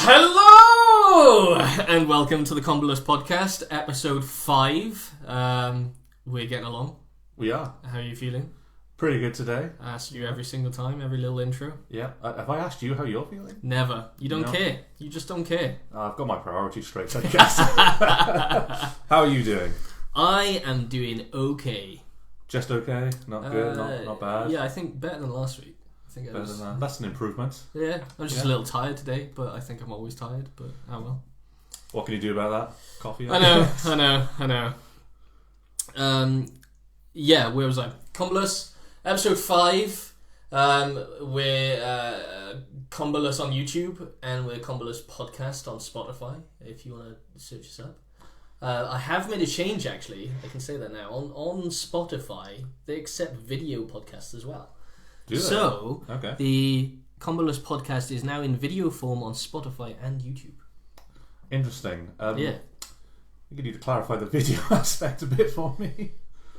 Hello and welcome to the Comboless podcast, episode 5. We're getting along. We are. How are you feeling? Pretty good today. I ask you every single time, every little intro. Yeah. Have I asked you how you're feeling? Never. You don't care. You just don't care. I've got my priorities straight, I guess. How are you doing? I am doing okay. Just okay? Not good? Not bad? Yeah, I think better than last week. Better than that. That's an improvement. Yeah, I'm just a little tired today, but I think I'm always tired, but oh well. What can you do about that? Coffee? I know. Yeah, where was I? Comboless, episode 5. We're Comboless on YouTube, and we're Comboless podcast on Spotify, if you want to search us up. I have made a change, actually. I can say that now. On Spotify, they accept video podcasts as well. Do they? So, okay. The Comboless podcast is now in video form on Spotify and YouTube. Interesting. Yeah. You need to clarify the video aspect a bit for me.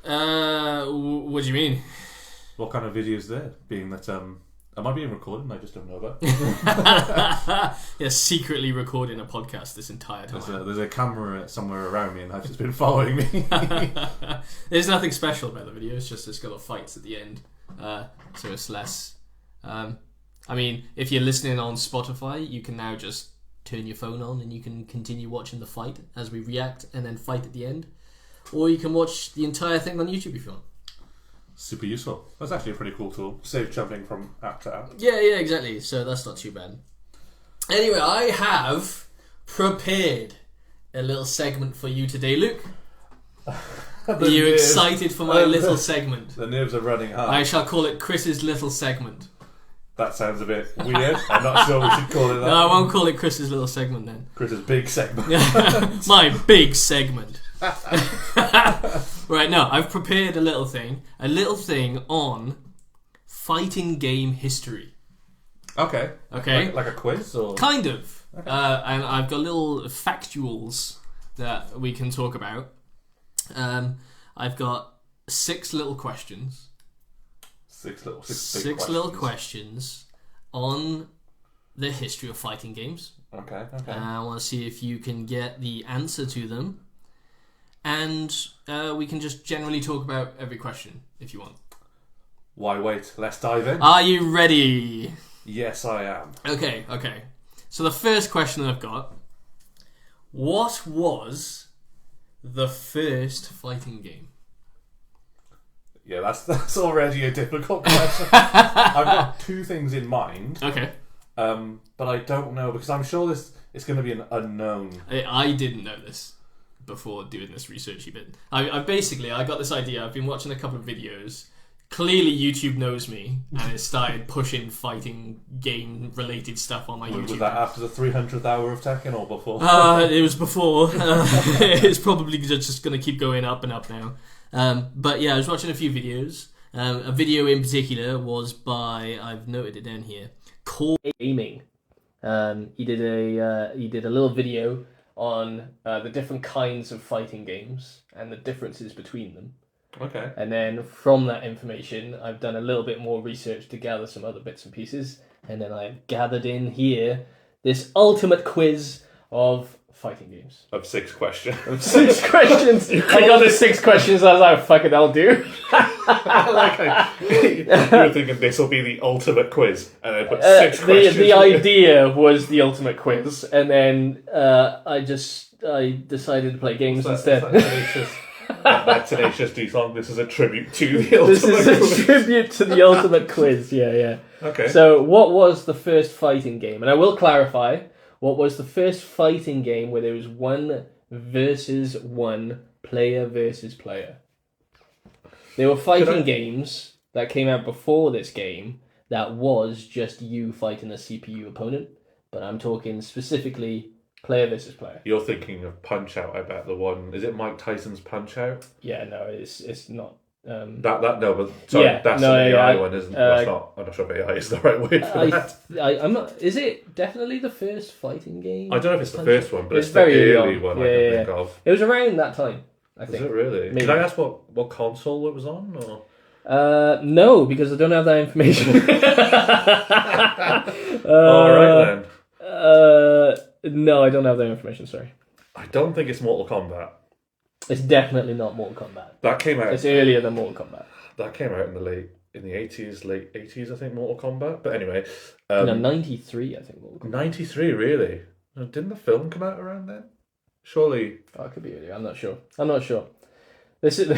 What do you mean? What kind of video is there? Being that, am I being recorded and I just don't know about? Yeah, secretly recording a podcast this entire time. There's a camera somewhere around me and I've just been following me. There's nothing special about the video, it's just got the fights at the end. So it's less... I mean, if you're listening on Spotify, you can now just turn your phone on and you can continue watching the fight as we react and then fight at the end. Or you can watch the entire thing on YouTube if you want. Super useful. That's actually a pretty cool tool. Save jumping from app to app. Yeah, exactly. So that's not too bad. Anyway, I have prepared a little segment for you today, Luke. Are you excited for my little segment? The nerves are running high. I shall call it Chris's little segment. That sounds a bit weird. I'm not sure we should call it that. No, I won't call it Chris's little segment then. Chris's big segment. My big segment. Right, no, I've prepared a little thing on fighting game history. Okay. Like a quiz? Or? Kind of. Okay. And I've got little factuals that we can talk about. I've got 6 little questions. Six little questions on the history of fighting games. Okay. I want to see if you can get the answer to them. And we can just generally talk about every question, if you want. Why wait? Let's dive in. Are you ready? Yes, I am. Okay. So the first question that I've got. What was the first fighting game? Yeah, that's already a difficult question. I've got 2 things in mind. Okay. But I don't know, because I'm sure it's going to be an unknown. I didn't know this before doing this researchy bit. I got this idea. I've been watching a couple of videos. Clearly YouTube knows me and it started pushing fighting game related stuff on my YouTube. Was that after the 300th hour of Tekken or before? It was before. It's probably just going to keep going up and up now. But yeah, I was watching a few videos. A video in particular was by, I've noted it down here, Core Gaming. He did a little video on the different kinds of fighting games and the differences between them. Okay. And then from that information, I've done a little bit more research to gather some other bits and pieces, and then I've gathered in here this ultimate quiz of fighting games. Of 6 questions. Of 6 questions. I got the 6 questions. I was like, fuck it, I'll do. You were thinking this will be the ultimate quiz, and I put 6 questions. The idea was the ultimate quiz, and then I decided to play games instead. That Tenacious D song. This is a tribute to the ultimate quiz. This is a tribute to the ultimate quiz. Yeah. Okay. So, what was the first fighting game? And I will clarify. What was the first fighting game where there was 1 versus 1, player versus player? There were fighting games that came out before this game that was just you fighting a CPU opponent, but I'm talking specifically player versus player. You're thinking of Punch-Out, I bet. The one... Is it Mike Tyson's Punch-Out? Yeah, no, it's not... No, but sorry, yeah, that's an AI one, isn't it? I'm not sure if AI is the right word for that. I'm not. Is it definitely the first fighting game? I don't know if it's the first one, but it's the early one I can think of. It was around that time, I think. Is it really? Maybe. Can I ask what console it was on? Or? No, because I don't have that information. All right then. No, I don't have that information. Sorry, I don't think it's Mortal Kombat. it's definitely not Mortal Kombat. That came out. It's earlier than Mortal Kombat. That came out in the late 80s, I think. Mortal Kombat. But anyway, No, 93, I think. Mortal Kombat. 93, really? Didn't the film come out around then? Surely. Oh, it could be earlier. I'm not sure. This is.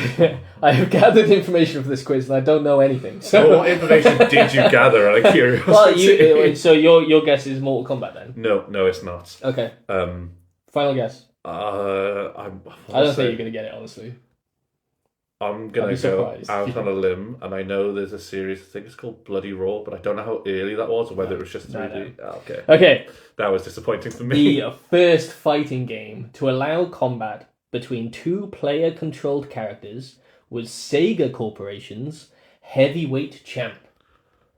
I have gathered information for this quiz, and I don't know anything. So, Well, what information did you gather out of curiosity? Well, so your guess is Mortal Kombat then? No, it's not. Okay. Final guess. I don't think you're gonna get it, honestly. I'm gonna go out on a limb, and I know there's a series. I think it's called Bloody Raw, but I don't know how early that was, or whether it was just 3D. No. Oh, okay. Okay. That was disappointing for me. The first fighting game to allow combat between two player-controlled characters was Sega Corporation's Heavyweight Champ.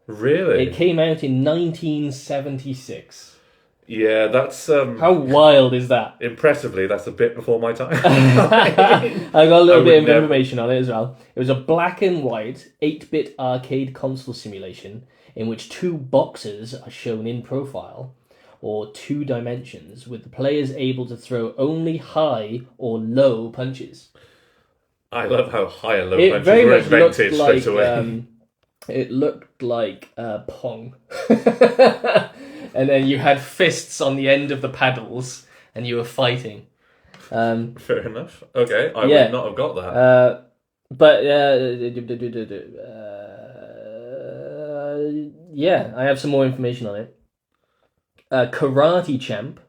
Really? It came out in 1976. Yeah, that's How wild is that? impressively. That's a bit before my time. I got a little bit of information on it as well. It was a black and white 8-bit arcade console simulation in which two boxers are shown in profile, or two dimensions, with the players able to throw only high or low punches. I love how high and low It punches very were much looked invented like straight away. it looked like Pong, and then you had fists on the end of the paddles, and you were fighting. Fair enough. Okay, I yeah. would not have got that. But yeah, I have some more information on it. Karate Champ,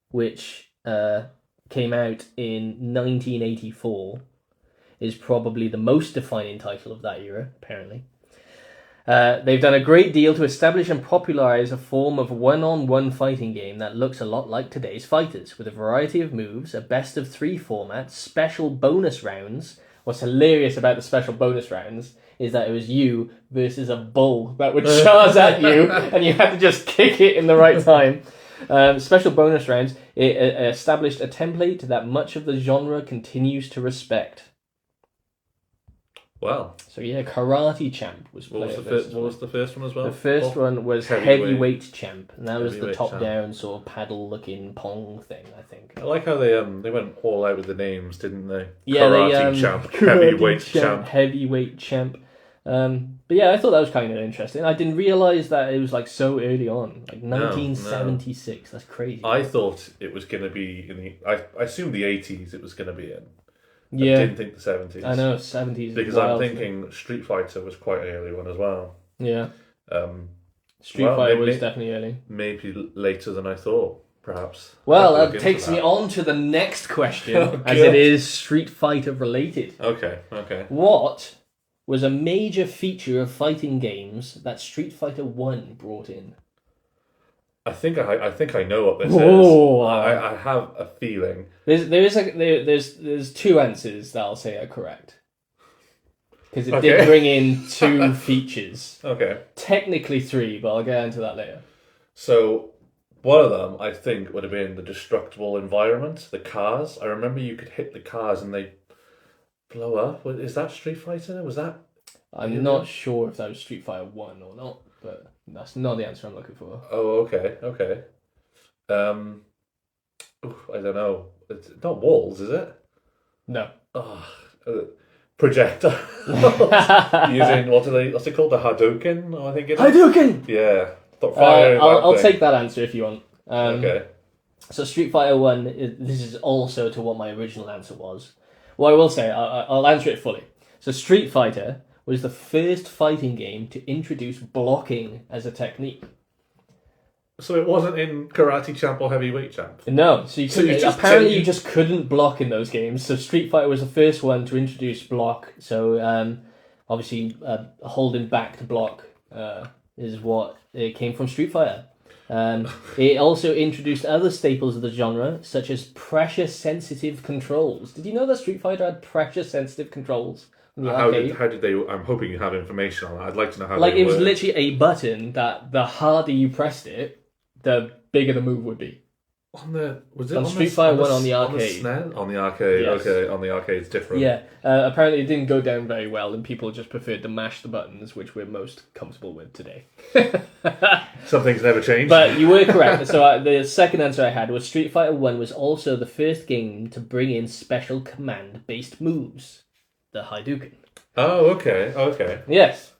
which came out in 1984, is probably the most defining title of that era, apparently. They've done a great deal to establish and popularise a form of one-on-one fighting game that looks a lot like today's fighters, with a variety of moves, a best-of-3 format, special bonus rounds. What's hilarious about the special bonus rounds is that it was you versus a bull that would charge at you, and you had to just kick it in the right time. Special bonus rounds. It established a template that much of the genre continues to respect. Well, So yeah, Karate Champ was what was played. what was the first one as well? The first one was Heavyweight Champ, and that was the top-down sort of paddle-looking Pong thing, I think. I like how they went all out with the names, didn't they? Yeah, Karate Champ, Heavyweight Champ. Heavyweight Champ. But yeah, I thought that was kind of interesting. I didn't realise that it was like so early on, like 1976. That's crazy. I thought it was going to be in the. I assumed the 80s it was going to be in. Yeah, I didn't think the 70s. I know 70s. Because I'm thinking Street Fighter was quite an early one as well. Yeah. Street Fighter was definitely early. Maybe later than I thought, perhaps. Well, that takes me on to the next question, as it is Street Fighter related. Okay. What was a major feature of fighting games that Street Fighter 1 brought in? I think I know what this Whoa. is. I have a feeling. There's two answers that I'll say are correct. Because it did bring in two features. Okay. Technically three, but I'll get into that later. So, one of them, I think, would have been the destructible environment, the cars. I remember you could hit the cars and they blow up. Is that Street Fighter? Was that? I'm not sure if that was Street Fighter 1 or not, but that's not the answer I'm looking for. Oh, okay. I don't know. It's not walls, is it? No. Projector. Using what's it called? The Hadouken, I think it is. Hadouken! Yeah. I'll take that answer if you want. Okay. So Street Fighter 1, this is also to what my original answer was. Well, I will say, I'll answer it fully. So Street Fighter was the first fighting game to introduce blocking as a technique. So it wasn't in Karate Champ or Heavyweight Champ? No, so you just couldn't block in those games. So Street Fighter was the first one to introduce block. So obviously holding back to block is what it came from Street Fighter. It also introduced other staples of the genre, such as pressure-sensitive controls. Did you know that Street Fighter had pressure-sensitive controls? How did they? I'm hoping you have information on that. I'd like to know how. Like, it was literally a button that the harder you pressed it, the bigger the move would be. Was it on Street Fighter 1 on the On the arcade. SNES? On the arcade, Yes. okay. On the arcade, it's different. Yeah, apparently it didn't go down very well, and people just preferred to mash the buttons, which we're most comfortable with today. Some things never change. But you were correct. So the second answer I had was Street Fighter 1 was also the first game to bring in special command-based moves. The Hadouken. Oh, okay. Yes.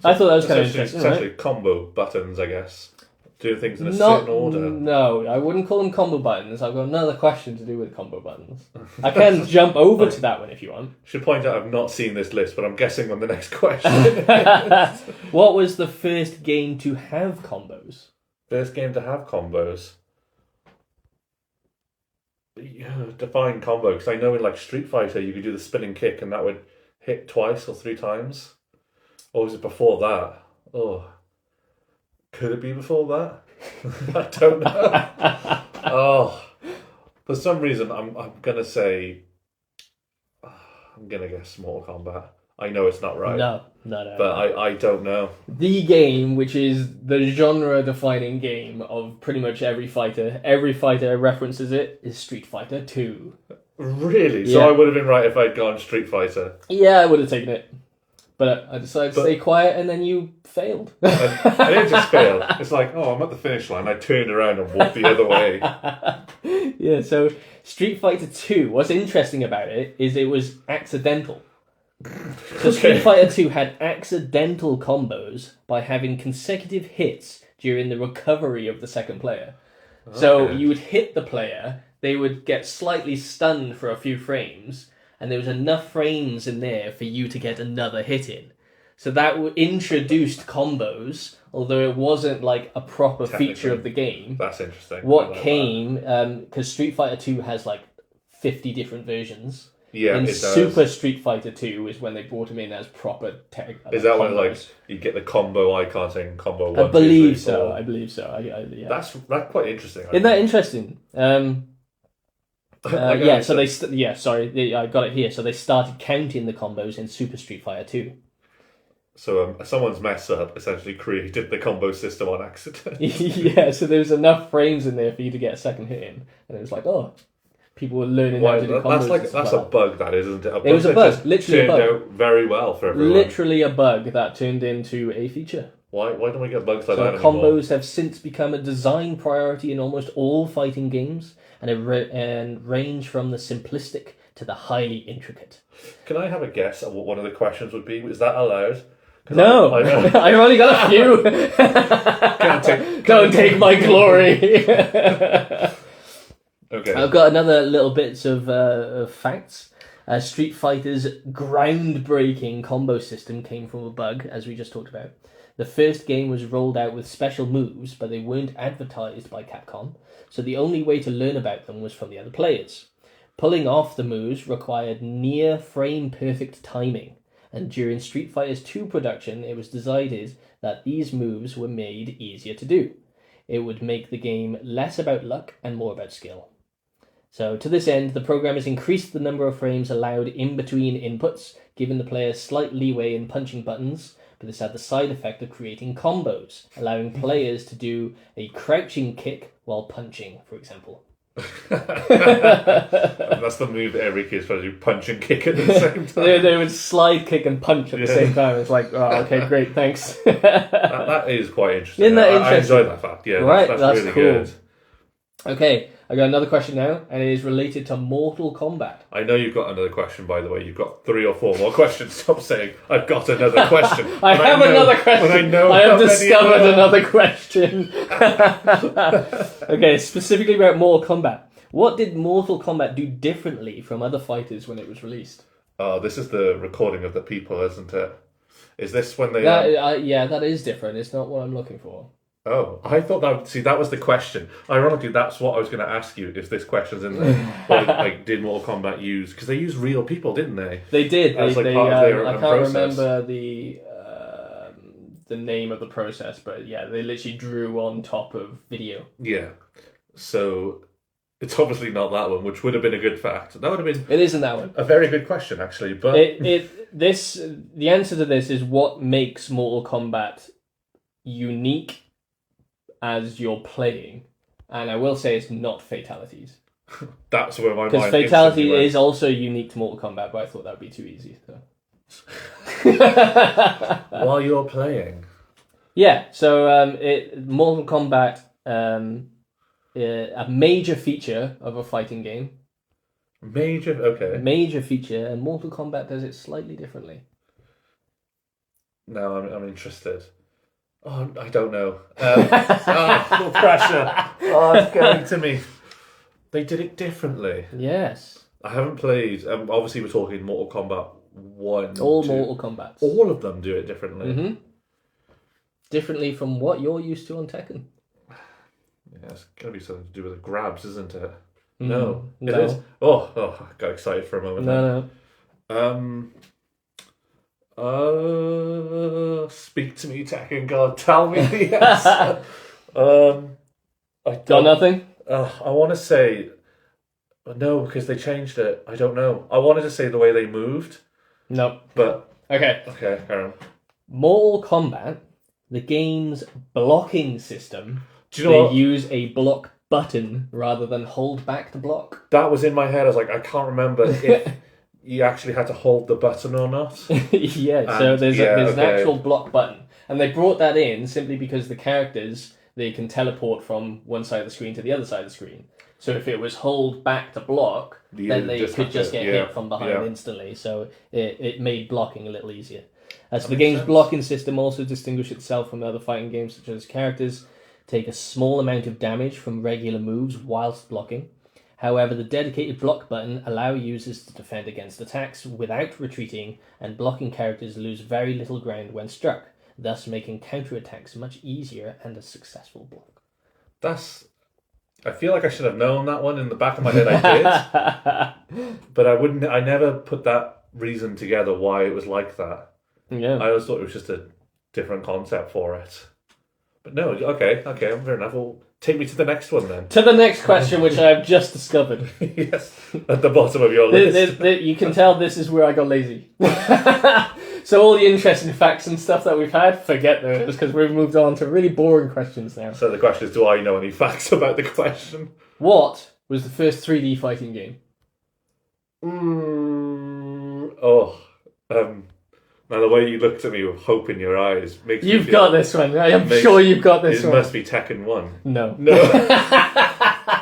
I thought that was kind of interesting, Essentially right? combo buttons, I guess. Do things in a certain order. No, I wouldn't call them combo buttons. I've got another question to do with combo buttons. I can jump over to that one if you want. Should point out I've not seen this list, but I'm guessing on the next question. What was the first game to have combos? First game to have combos. Yeah, define combo, because I know in like Street Fighter you could do the spinning kick and that would hit twice or 3 times. Or was it before that? Oh. Could it be before that? I don't know. Oh. For some reason I'm gonna say I'm gonna guess Mortal Kombat. I know it's not right. No. But I don't know. The game, which is the genre-defining game of pretty much every fighter references it, is Street Fighter 2. Really? Yeah. So I would have been right if I'd gone Street Fighter. Yeah, I would have taken it. But I decided to stay quiet, and then you failed. I didn't just fail. It's like, oh, I'm at the finish line. I turned around and walked the other way. Yeah, so Street Fighter 2, what's interesting about it is it was accidental. So Street Fighter 2 had accidental combos by having consecutive hits during the recovery of the second player. So you would hit the player, they would get slightly stunned for a few frames, and there was enough frames in there for you to get another hit in. So that introduced combos, although it wasn't like a proper feature of the game. That's interesting. What came, because Street Fighter 2 has like 50 different versions. Yeah, in it does. Super Street Fighter 2 is when they brought him in as proper Is that combos. when like you get the combo icon saying combo 1, I believe 2, 3, 4? so. I believe so. Yeah. That's quite interesting. Isn't that interesting? Yeah. So they I got it here. So they started counting the combos in Super Street Fighter 2. So someone's mess up essentially created the combo system on accident. Yeah. So there was enough frames in there for you to get a second hit in, and it was like, oh. People were learning how to do combos. That's a bug, that is, isn't it? It was a bug, just literally a turned bug. out very well for everyone. Literally a bug that turned into a feature. Why don't we get bugs like So that anymore? combos have since become a design priority in almost all fighting games, and range from the simplistic to the highly intricate. Can I have a guess at what one of the questions would be? Is that allowed? No, I've only got a few. Don't take my glory. Okay. I've got another little bits of facts. Street Fighter's groundbreaking combo system came from a bug, as we just talked about. The first game was rolled out with special moves, but they weren't advertised by Capcom, so the only way to learn about them was from the other players. Pulling off the moves required near frame-perfect timing, and during Street Fighter 2 production, it was decided that these moves were made easier to do. It would make the game less about luck and more about skill. So, to this end, the programmers increased the number of frames allowed in between inputs, giving the player slight leeway in punching buttons, but this had the side effect of creating combos, allowing players to do a crouching kick while punching, for example. That's the move that every kid's supposed to do, punch and kick at the same time. They would slide, kick, and punch at the same time. It's like, oh, okay, great, thanks. that is quite interesting. Isn't that interesting? I enjoy that fact, yeah. Right, that's that's really cool. good. Okay, I got another question now, and it is related to Mortal Kombat. I know you've got another question, by the way. You've got 3 or 4 more questions. Stop saying, I've got another question. I have another question. I have discovered another question. Okay, specifically about Mortal Kombat. What did Mortal Kombat do differently from other fighters when it was released? Oh, this is the recording of the people, isn't it? Is this when they... Yeah, that is different. It's not what I'm looking for. Oh, I thought that was the question. Ironically, that's what I was going to ask you, if this question's in there. Did Mortal Kombat use... Because they used real people, didn't they? They did. As part of their I can't process. remember the name of the process, but yeah, they literally drew on top of video. Yeah. So... It's obviously not that one, which would have been a good fact. That would have been... It isn't that one. A very good question, actually, but... The answer to this is what makes Mortal Kombat unique as you're playing, And I will say it's not fatalities. That's where my mind Because fatality instantly went. is also unique to Mortal Kombat, but I thought that would be too easy. So. While you're playing. Yeah, so Mortal Kombat, a major feature of a fighting game. Okay. Major feature, and Mortal Kombat does it slightly differently. Now I'm interested. Oh, I don't know. The pressure. Oh, it's going to me. They did it differently. Yes. I haven't played. Obviously, we're talking Mortal Kombat 1. All 2. Mortal Kombats. All of them do it differently. Mm-hmm. Differently from what you're used to on Tekken. Yeah, it's going to be something to do with the grabs, isn't it? Mm, No. It no. is. Oh, I got excited for a moment. No. Speak to me, Tekken God. Tell me the answer. I Got don't. nothing? I want to say no because they changed it. I don't know. I wanted to say the way they moved, Nope. but Okay. carry on. Mortal Kombat, the game's blocking system, Do you know they what? use a block button rather than hold back to block. That was in my head. I was like, I can't remember if you actually had to hold the button or not. Yeah, so there's an okay. actual block button. And they brought that in simply because the characters, they can teleport from one side of the screen to the other side of the screen. So if it was hold back to block, then they could just get hit from behind instantly. So it made blocking a little easier. So the game's blocking system also distinguishes itself from other fighting games, such as characters take a small amount of damage from regular moves whilst blocking. However, the dedicated block button allow users to defend against attacks without retreating, and blocking characters lose very little ground when struck, thus making counterattacks much easier and a successful block. I feel like I should have known that one. In the back of my head I did. But I never put that reason together why it was like that. Yeah. I always thought it was just a different concept for it. But no, okay, fair enough. Well, take me to the next one then. To the next question, which I have just discovered. Yes, at the bottom of your list. You can tell this is where I got lazy. So all the interesting facts and stuff that we've had, forget those, because we've moved on to really boring questions now. So the question is, do I know any facts about the question? What was the first 3D fighting game? Now the way you looked at me with hope in your eyes makes me You've feel got this one. I am sure you've got this one. It must be Tekken 1. No.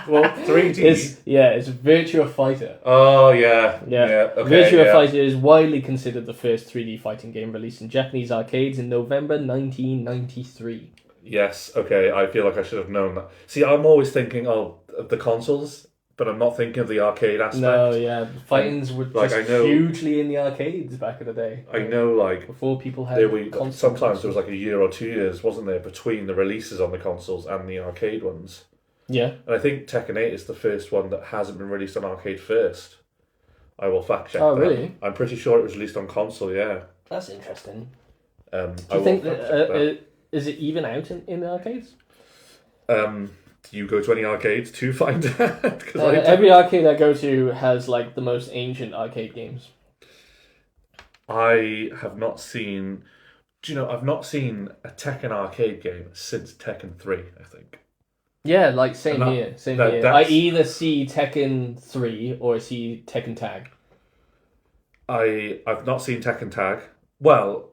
Well, 3D. It's Virtua Fighter. Oh, yeah. Yeah. Okay, Virtua Fighter is widely considered the first 3D fighting game released in Japanese arcades in November 1993. Yes, okay. I feel like I should have known that. See, I'm always thinking of the consoles, but I'm not thinking of the arcade aspect. No, yeah. Fightings were hugely in the arcades back in the day. I know, like... Before people had sometimes there was like a year or 2 years, wasn't there, between the releases on the consoles and the arcade ones. Yeah. And I think Tekken 8 is the first one that hasn't been released on arcade first. I will fact check that. Oh, really? I'm pretty sure it was released on console, yeah. That's interesting. Do you think that is it even out in the arcades? Do you go to any arcades to find out? Every arcade I go to has like the most ancient arcade games. I have not seen... Do you know, I've not seen a Tekken arcade game since Tekken 3, I think. Yeah, like same here. I either see Tekken 3 or see Tekken Tag. I've not seen Tekken Tag. Well,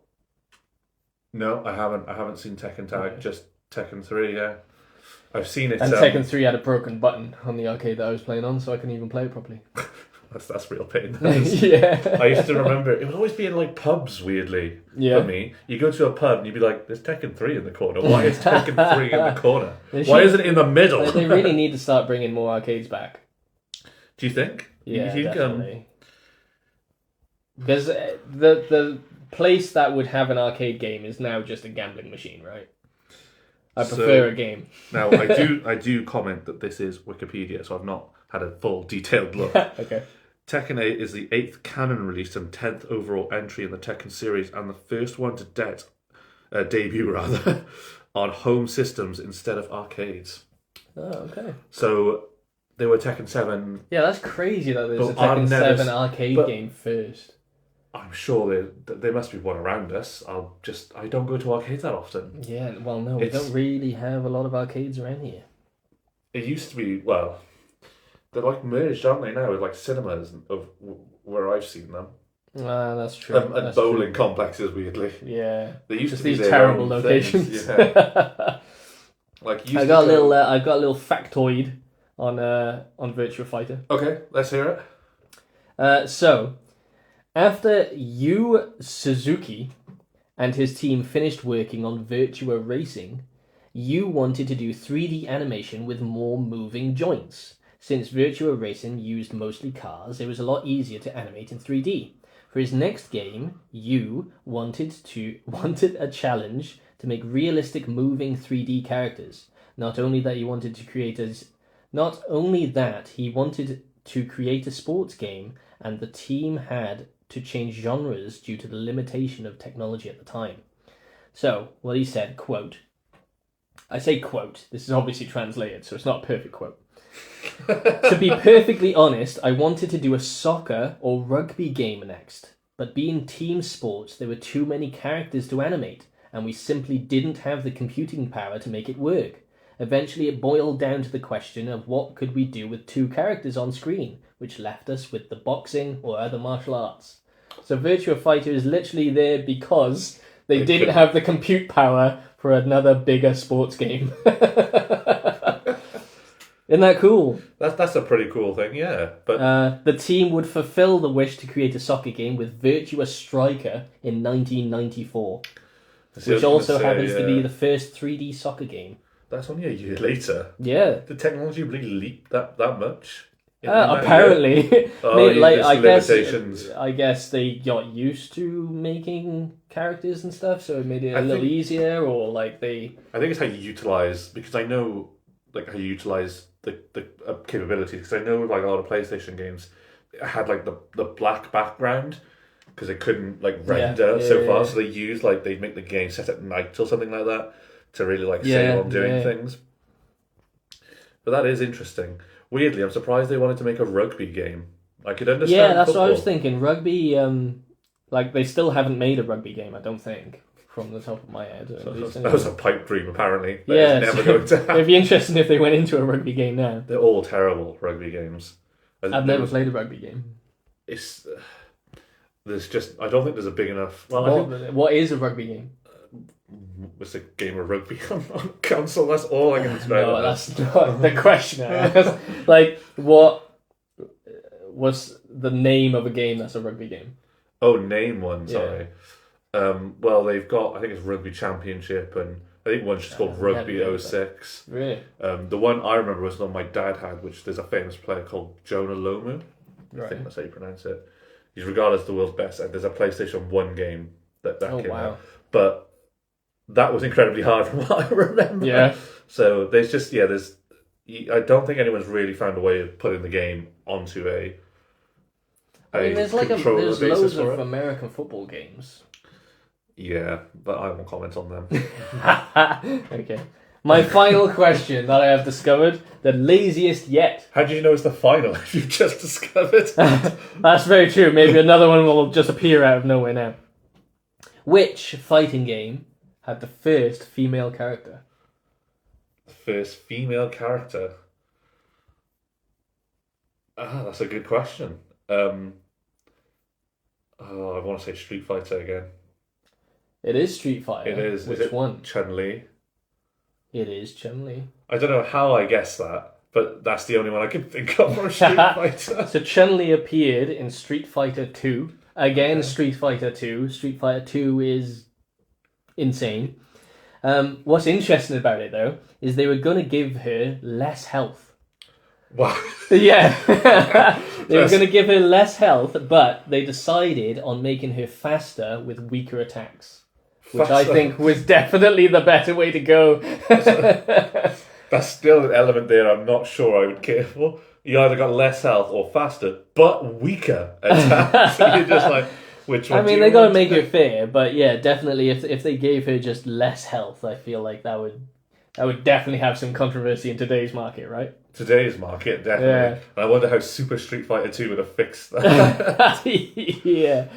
no, I haven't seen Tekken Tag. Okay. Just Tekken 3. Yeah, I've seen it. And Tekken 3 had a broken button on the arcade that I was playing on, so I couldn't even play it properly. That's real pain. Yeah. I used to remember it would always be in like pubs. Weirdly, for me, you go to a pub and you'd be like, "There's Tekken 3 in the corner. Why is Tekken 3 in the corner? Why isn't it in the middle?" They really need to start bringing more arcades back. Do you think? Yeah, definitely. Because the place that would have an arcade game is now just a gambling machine, right? I prefer a game. Now, I do comment that this is Wikipedia, so I've not had a full detailed look. Okay. Tekken 8 is the 8th canon released and 10th overall entry in the Tekken series, and the first one to debut on home systems instead of arcades. Oh, okay. So there were Tekken 7. Yeah, that's crazy that there's a Tekken 7 arcade game first. I'm sure there must be one around us. I don't go to arcades that often. Yeah, well, no, we don't really have a lot of arcades around here. It used to be, well, they're like merged, aren't they now, with like cinemas of where I've seen them. That's true. And That's bowling true. complexes, weirdly. Yeah. They used Just to be these their terrible own locations. things. Yeah. Like I got a little factoid on Virtua Fighter. Okay, let's hear it. So, after Yu Suzuki and his team finished working on Virtua Racing, Yu wanted to do 3D animation with more moving joints. Since Virtua Racing used mostly cars, it was a lot easier to animate in 3D. For his next game, Yu wanted a challenge to make realistic moving 3D characters. Not only that, he wanted to create a sports game, and the team had to change genres due to the limitation of technology at the time. So, what he said, quote, I say quote, this is obviously translated, so it's not a perfect quote. To be perfectly honest, I wanted to do a soccer or rugby game next, but being team sports, there were too many characters to animate, and we simply didn't have the computing power to make it work. Eventually, it boiled down to the question of what could we do with 2 characters on screen, which left us with the boxing or other martial arts. So Virtua Fighter is literally there because they didn't have the compute power for another bigger sports game. Isn't that cool? That's a pretty cool thing, yeah. But the team would fulfill the wish to create a soccer game with Virtua Striker in 1994, which also happens to be the first 3D soccer game. That's only a year later. Yeah. Did technology really leap that much? Apparently. Limitations. I guess they got used to making characters and stuff, so it made it a little easier, or like they... I think it's how you utilise, because I know like how you utilise the capabilities, because I know like a lot of PlayStation games had like the black background, because they couldn't like render so far, so they used like, they'd make the game set at night or something like that, to really like save on doing things. But that is interesting. Weirdly, I'm surprised they wanted to make a rugby game. I could understand. Yeah, that's football. what I was thinking. Rugby, like they still haven't made a rugby game, I don't think, from the top of my head. That was a pipe dream, apparently. Yeah, it's never going to happen. It'd be interesting if they went into a rugby game now. They're all terrible rugby games. I've never played a rugby game. There's just, I don't think there's a big enough. Well, what is a rugby game? It's a game of rugby on console. That's all I can describe. No, that's not the question. Like, what was the name of a game that's a rugby game? Oh, name one. Sorry. Well, they've got, I think it's Rugby Championship, and I think one's just called Rugby 06. Really? The one I remember was the one my dad had, which there's a famous player called Jonah Lomu. I think that's how you pronounce it. He's regarded as the world's best, and there's a PlayStation 1 game that came out. But that was incredibly hard from what I remember. Yeah. So there's just, I don't think anyone's really found a way of putting the game onto there's loads of American football games. Yeah, but I won't comment on them. Okay. My final question that I have discovered, the laziest yet. How did you know it's the final if you just discovered? That's very true. Maybe another one will just appear out of nowhere now. Which fighting game had the first female character? The first female character? That's a good question. I want to say Street Fighter again. It is Street Fighter. It is. Which one? Chun-Li. It is Chun-Li. I don't know how I guessed that, but that's the only one I could think of for Street Fighter. So Chun-Li appeared in Street Fighter 2. Again, Street Fighter 2. Street Fighter 2 is insane. What's interesting about it, though, is they were going to give her less health. Wow. Yeah. They were going to give her less health, but they decided on making her faster with weaker attacks. Which I think was definitely the better way to go. That's still an element there I'm not sure I would care for. You either got less health or faster, but weaker attacks. You're just like, which one? I mean, they got to make it fair, but yeah, definitely if they gave her just less health, I feel like that would definitely have some controversy in today's market, right? Today's market, definitely. Yeah. And I wonder how Super Street Fighter 2 would have fixed that. Yeah.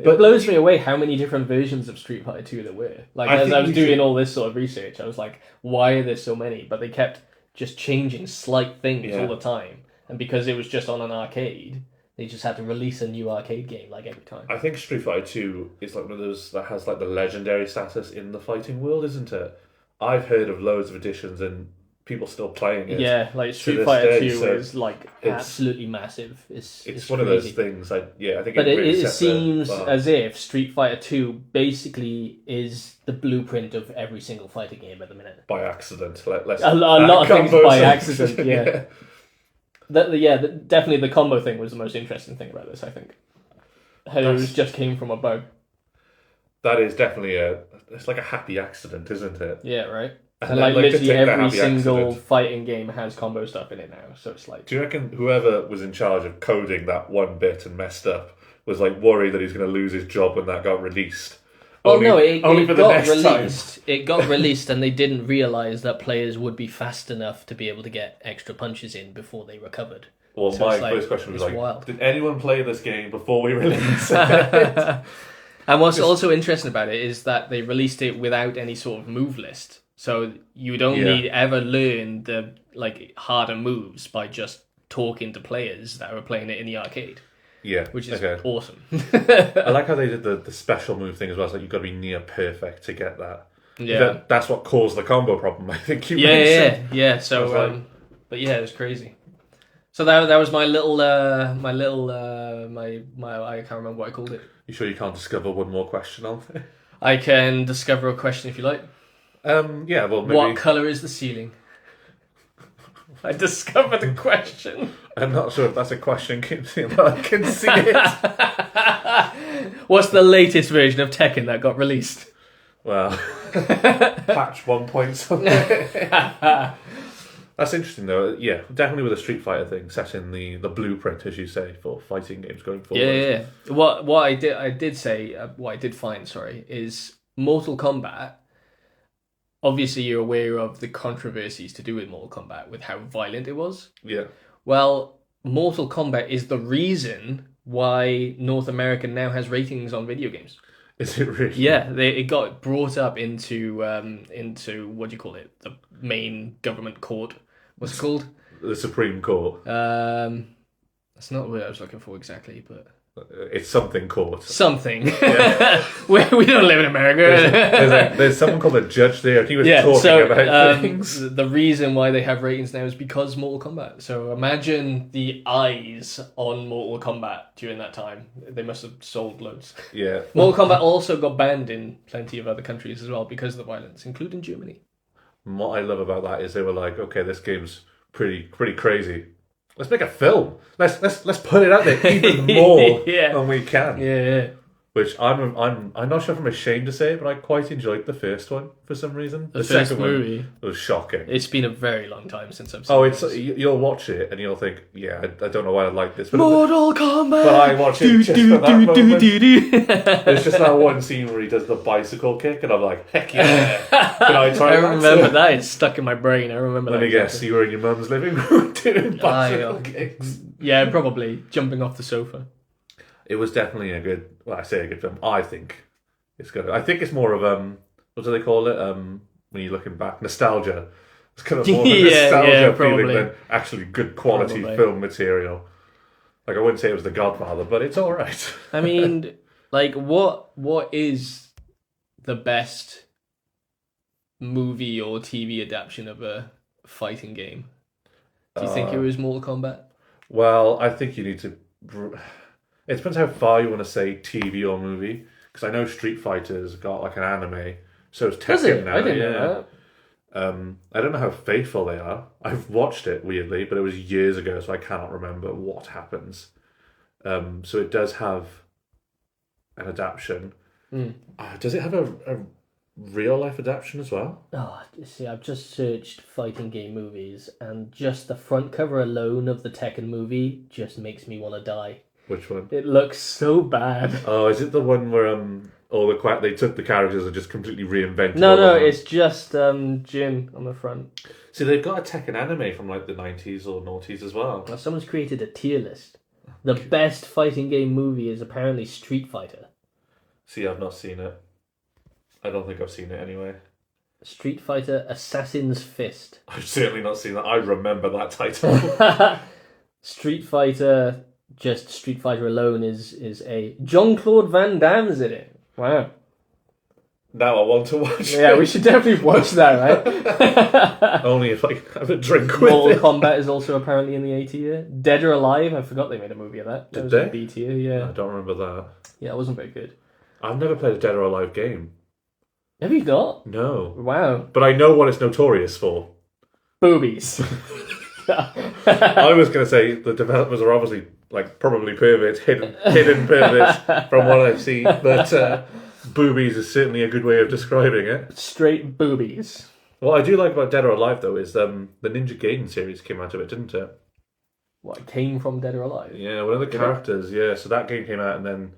But it blows me away how many different versions of Street Fighter 2 there were. Like, as I was doing all this sort of research, I was like, why are there so many? But they kept just changing slight things Yeah. all the time. And because it was just on an arcade, they just had to release a new arcade game like every time. I think Street Fighter 2 is like one of those that has like the legendary status in the fighting world, isn't it? I've heard of loads of editions and people still playing it. Yeah, like Street this Fighter day, 2 so is like it's- absolutely massive. It's one of crazy. those things. I think But really it set the seems bar. as if Street Fighter 2 basically is the blueprint of every single fighting game at the minute. By accident. Let's A lot of things combo by things. accident, yeah. Definitely the combo thing was the most interesting thing about this, I think. How it just came from a bug. That is definitely it's like a happy accident, isn't it? Yeah, right? And And I like like to literally take that every happy single accident. fighting game has combo stuff in it now, so it's like... Do you reckon whoever was in charge of coding that one bit and messed up was like worried that he's going to lose his job when that got released? Well, no, it for the got next time. released. It got released, and they didn't realize that players would be fast enough to be able to get extra punches in before they recovered. Well, So my it's like- first question was it's like, wild. did anyone play this game before we released it? And what's also interesting about it is that they released it without any sort of move list. So you'd only ever learn the like harder moves by just talking to players that were playing it in the arcade, Yeah, which is okay. awesome. I like how they did the special move thing as well. It's like you've got to be near perfect to get that. Yeah. That's what caused the combo problem, I think you Yeah. mentioned. So, I was like- but yeah, it was crazy. So that was my little my I can't remember what I called it. You sure you can't discover one more question on there? I can discover a question if you like. Yeah, well, maybe... What color is the ceiling? I discovered a question. I'm not sure if that's a question, but I can see it. What's the latest version of Tekken that got released? Well, patch 1 point something. That's interesting though. Yeah, definitely with a Street Fighter thing, setting the blueprint, as you say, for fighting games going forward. Yeah. What I did find, is Mortal Kombat. Obviously, you're aware of the controversies to do with Mortal Kombat, with how violent it was. Yeah. Well, Mortal Kombat is the reason why North America now has ratings on video games. Is it really? Yeah, it got brought up into what do you call it? The main government court. What's it called? The Supreme Court. That's not what I was looking for exactly, but It's something court. something. we don't live in America. There's someone called a judge there. He was Yeah, talking so about things. the reason why they have ratings now is because Mortal Kombat. So imagine the eyes on Mortal Kombat during that time. They must have sold loads. Yeah. Mortal Kombat also got banned in plenty of other countries as well because of the violence, including Germany. And what I love about that is they were like, okay, this game's pretty crazy. Let's make a film. Let's put it out there even more Yeah. than we can. Yeah. Which I'm not sure if I'm ashamed to say, but I quite enjoyed the first one for some reason. The first second movie. one was shocking. It's been a very long time since I've seen Oh, this. you'll watch it and you'll think, yeah, I don't know why I like this, but Mortal Kombat! But I watch it just for that moment. do. there's just that one scene where he does the bicycle kick, and I'm like, heck yeah! Can I try I that? remember that. It's stuck in my brain. I remember Let that. me guess, exactly. you were in your mum's living room doing bicycle I- kicks. Yeah, probably. Jumping off the sofa. It was definitely a good. Well, I say a good film. I think it's good. I think it's more of what do they call it? When you're looking back, nostalgia. It's kind of more of a Yeah, nostalgia feeling probably. than actually good quality Probably. film material. Like I wouldn't say it was The Godfather, but it's all right. I mean, like, what is the best movie or TV adaptation of a fighting game? Do you think it was Mortal Kombat? Well, I think you need to. It depends how far you want to say TV or movie. Because I know Street Fighter's got like an anime, so it's Does Tekken it? now. I didn't yeah. know I don't know how faithful they are. I've watched it weirdly, but it was years ago, so I cannot remember what happens. So it does have an adaptation. Mm. Does it have a real life adaptation as well? Oh, see, I've just searched fighting game movies, and just the front cover alone of the Tekken movie just makes me want to die. Which one? It looks so bad. Oh, is it the one where they took the characters and just completely reinvented? No, all of them? it's just Jin on the front. See, they've got a Tekken anime from like the 90s or noughties as well. Well, someone's created a tier list. The best fighting game movie is apparently Street Fighter. See, I've not seen it. I don't think I've seen it anyway. Street Fighter Assassin's Fist. I've certainly not seen that. I remember that title. Street Fighter, just Street Fighter alone is a Jean-Claude Van Damme's in it. Wow. Now I want to watch Yeah, it. we should definitely watch that, right? Only if I have a drink with Mortal it. Kombat is also apparently in the A tier. Dead or Alive, I forgot they made a movie of that. That Did was they? in B tier, yeah. I don't remember that. Yeah, it wasn't very good. I've never played a Dead or Alive game. Have you not? No. Wow. But I know what it's notorious for. Boobies. I was going to say the developers are obviously probably perverts, hidden perverts from what I've seen. But boobies is certainly a good way of describing it. Straight boobies. What I do like about Dead or Alive though is the Ninja Gaiden series came out of it, didn't it? What, came from Dead or Alive? Yeah, one of the characters. Yeah, so that game came out, and then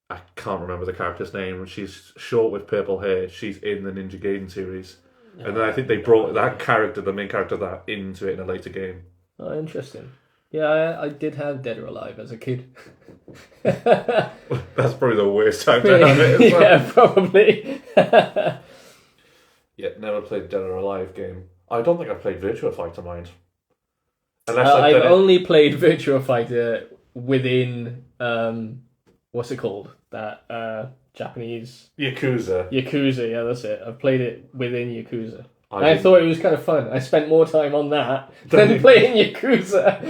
I can't remember the character's name. She's short with purple hair. She's in the Ninja Gaiden series. And then I think they brought that character, the main character, that into it in a later game. Oh, interesting. Yeah, I did have Dead or Alive as a kid. That's probably the worst time to have it as well. Yeah, probably. Yeah, never played Dead or Alive game. I don't think I've played Virtua Fighter, mind. Unless I've only played Virtua Fighter within, what's it called? That Japanese... Yakuza. Yakuza, yeah, that's it. I've played it within Yakuza. I thought it was kind of fun. I spent more time on that than playing Yakuza.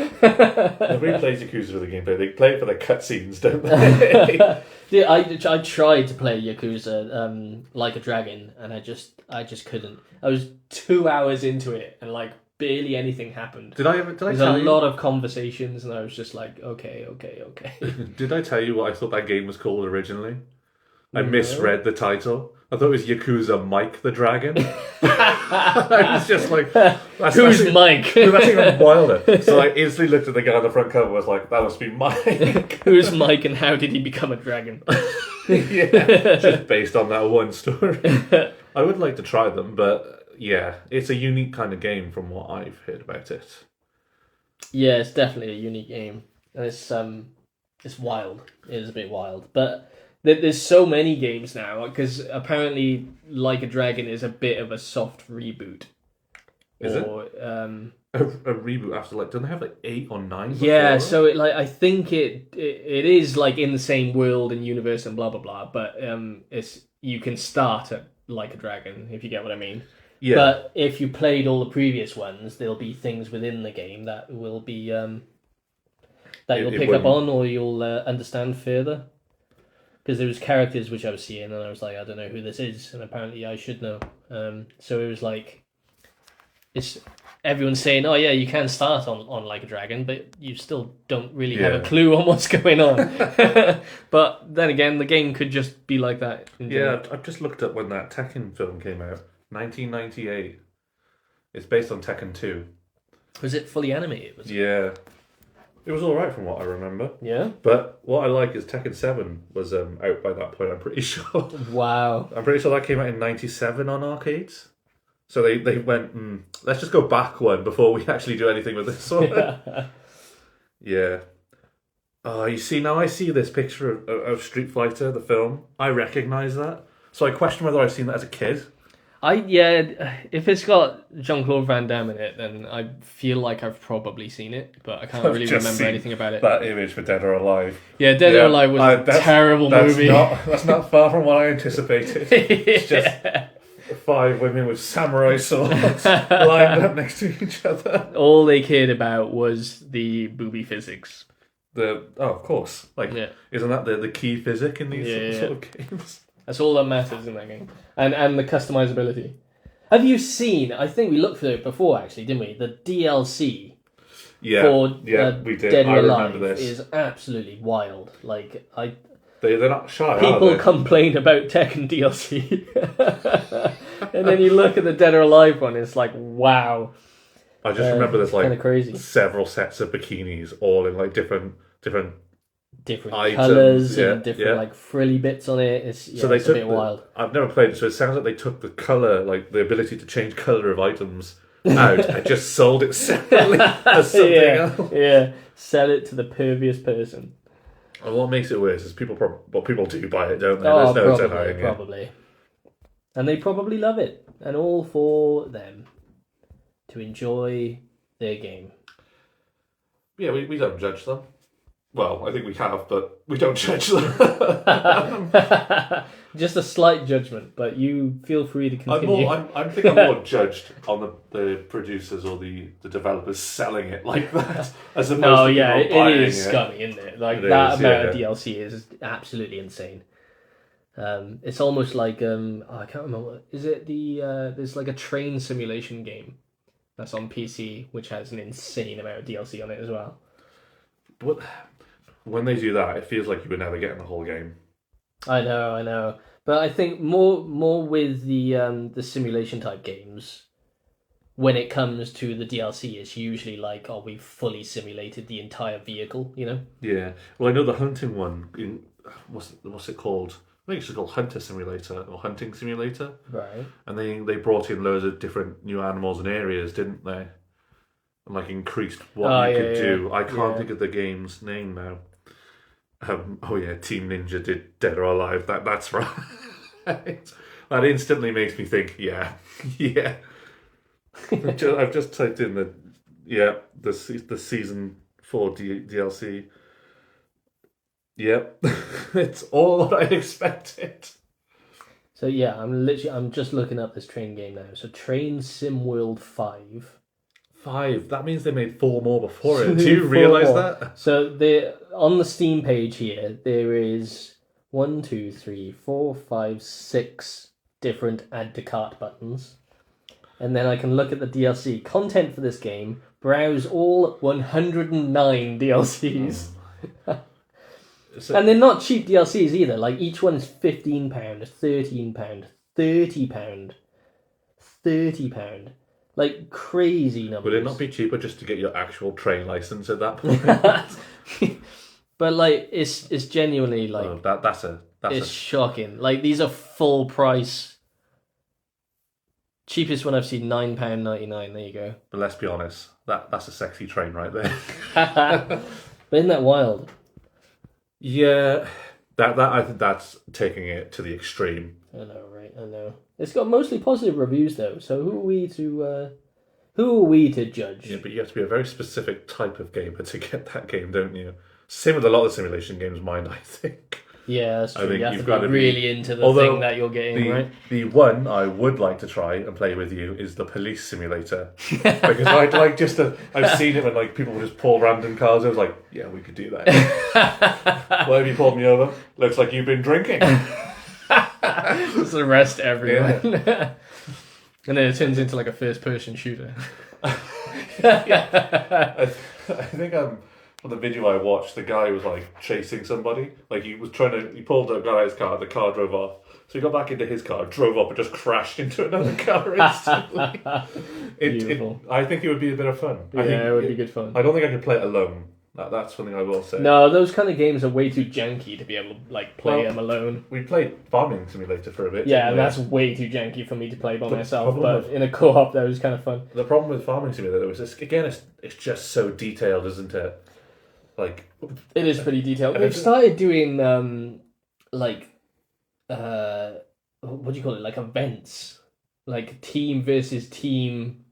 Nobody plays Yakuza for the gameplay. They play it for the cutscenes, don't they? Yeah, I tried to play Yakuza Like a Dragon, and I just couldn't. I was 2 hours into it, and barely anything happened. Did I There's a lot of conversations, and I was just like, okay. Did I tell you what I thought that game was called originally? I misread the title. I thought it was Yakuza Mike the Dragon. I was just like, who's Mike? That's even wilder. So I instantly looked at the guy on the front cover and was like, that must be Mike. Who's Mike and how did he become a dragon? Yeah, just based on that one story. I would like to try them, but yeah, it's a unique kind of game from what I've heard about it. Yeah, it's definitely a unique game. And it's wild. It is a bit wild. But there's so many games now, because apparently Like a Dragon is a bit of a soft reboot. Is it? A reboot after don't they have 8 or 9? Yeah, so I think it is in the same world and universe and blah blah blah, but it's you can start at Like a Dragon, if you get what I mean. Yeah. But if you played all the previous ones, there'll be things within the game that will be that you'll pick up on or you'll understand further. Because there was characters which I was seeing, and I was like, I don't know who this is, and apparently I should know. So it was it's everyone's saying, oh yeah, you can start on Like a Dragon, but you still don't really have a clue on what's going on. But then again, the game could just be like that. Yeah, I've just looked up when that Tekken film came out, 1998. It's based on Tekken 2. Was it fully animated? Yeah. It was alright from what I remember. Yeah? But what I like is Tekken 7 was out by that point, I'm pretty sure. Wow. I'm pretty sure that came out in 97 on arcades. So they went, let's just go back one before we actually do anything with this one. Yeah. Oh, you see, now I see this picture of Street Fighter, the film. I recognise that. So I question whether I've seen that as a kid. If it's got Jean-Claude Van Damme in it, then I feel like I've probably seen it, but I can't really remember anything about it. That image for Dead or Alive. Yeah, Dead or Alive was a terrible movie. That's not far from what I anticipated. It's just 5 women with samurai swords lined up next to each other. All they cared about was the booby physics. Of course. Isn't that the key physic in these sort of games? That's all that matters in that game. And the customizability. Have you seen, I think we looked for it before actually, didn't we? The DLC for we did. Dead or I Alive remember this. is absolutely wild. They're not shy, people are they? complain about Tekken DLC. And then you look at the Dead or Alive one, it's like, wow. I just remember there's kind of crazy. several sets of bikinis, all in different items, colours and different frilly bits on it. It's a bit wild. I've never played it, so it sounds like they took the colour, the ability to change colour of items out and just sold it separately as something else. Yeah, sell it to the pervious person. And what makes it worse is people do buy it, don't they? There's no denying it. Probably. And they probably love it. And all for them to enjoy their game. Yeah, we don't judge them. Well, I think we have, but we don't judge them. Just a slight judgment, but you feel free to continue. I think I'm more judged on the producers or the developers selling it like that, as opposed to people buying it is scummy, isn't it? Like, amount of DLC is absolutely insane. It's almost like I can't remember. Is it there's like a train simulation game that's on PC which has an insane amount of DLC on it as well. But when they do that, it feels like you were never getting the whole game. I know, but I think more with the simulation type games. When it comes to the DLC, it's usually like, oh, we've fully simulated the entire vehicle, you know? Yeah. Well, I know the hunting one in what's it called? I think it's called Hunter Simulator or Hunting Simulator. Right. And they brought in loads of different new animals and areas, didn't they? And like increased what you could do. I can't think of the game's name now. Team Ninja did Dead or Alive. That's right. That instantly makes me think, yeah. I've just typed in the season 4 DLC. Yep, it's all what I expected. So yeah, I'm just looking up this train game now. So Train Sim World 5. 5. That means they made 4 more before it. Do you realise that? So on the Steam page here, there is 1, 2, 3, 4, 5, 6 different add to cart buttons. And then I can look at the DLC content for this game, browse all 109 DLCs. And they're not cheap DLCs either. Like, each one is £15, £13, £30, £30. Like, crazy numbers. Would it not be cheaper just to get your actual train license at that point? But like, it's genuinely like that's shocking. Like, these are full price. Cheapest one I've seen, £9.99. There you go. But let's be honest, that's a sexy train right there. But isn't that wild? Yeah, that I think that's taking it to the extreme. I know, right? I know. It's got mostly positive reviews though. So who are we to judge? Yeah, but you have to be a very specific type of gamer to get that game, don't you? Same with a lot of simulation games, I think. Yeah, that's true. I think you have you've to got be to really into the thing that you're getting, right? The one I would like to try and play with you is the police simulator. Because I'd like I've seen it when like people would just pull random cars. I was like, yeah, we could do that. Why have you pulled me over? Looks like you've been drinking. Just arrest everyone. Yeah. And then it turns into like a first person shooter. I think for the video I watched, the guy was like chasing somebody. Like he pulled a guy out of his car, the car drove off. So he got back into his car, drove up and just crashed into another car instantly. I think it would be a bit of fun. It would be good fun. I don't think I could play it alone. That's something I will say. No, those kind of games are way too janky to be able to like play them alone. We played Farming Simulator for a bit. Yeah, and that's way too janky for me to play by myself. But in a co-op, that was kind of fun. The problem with Farming Simulator was it's just so detailed, isn't it? Like, it is pretty detailed. They've started doing what do you call it? Like events, like team versus team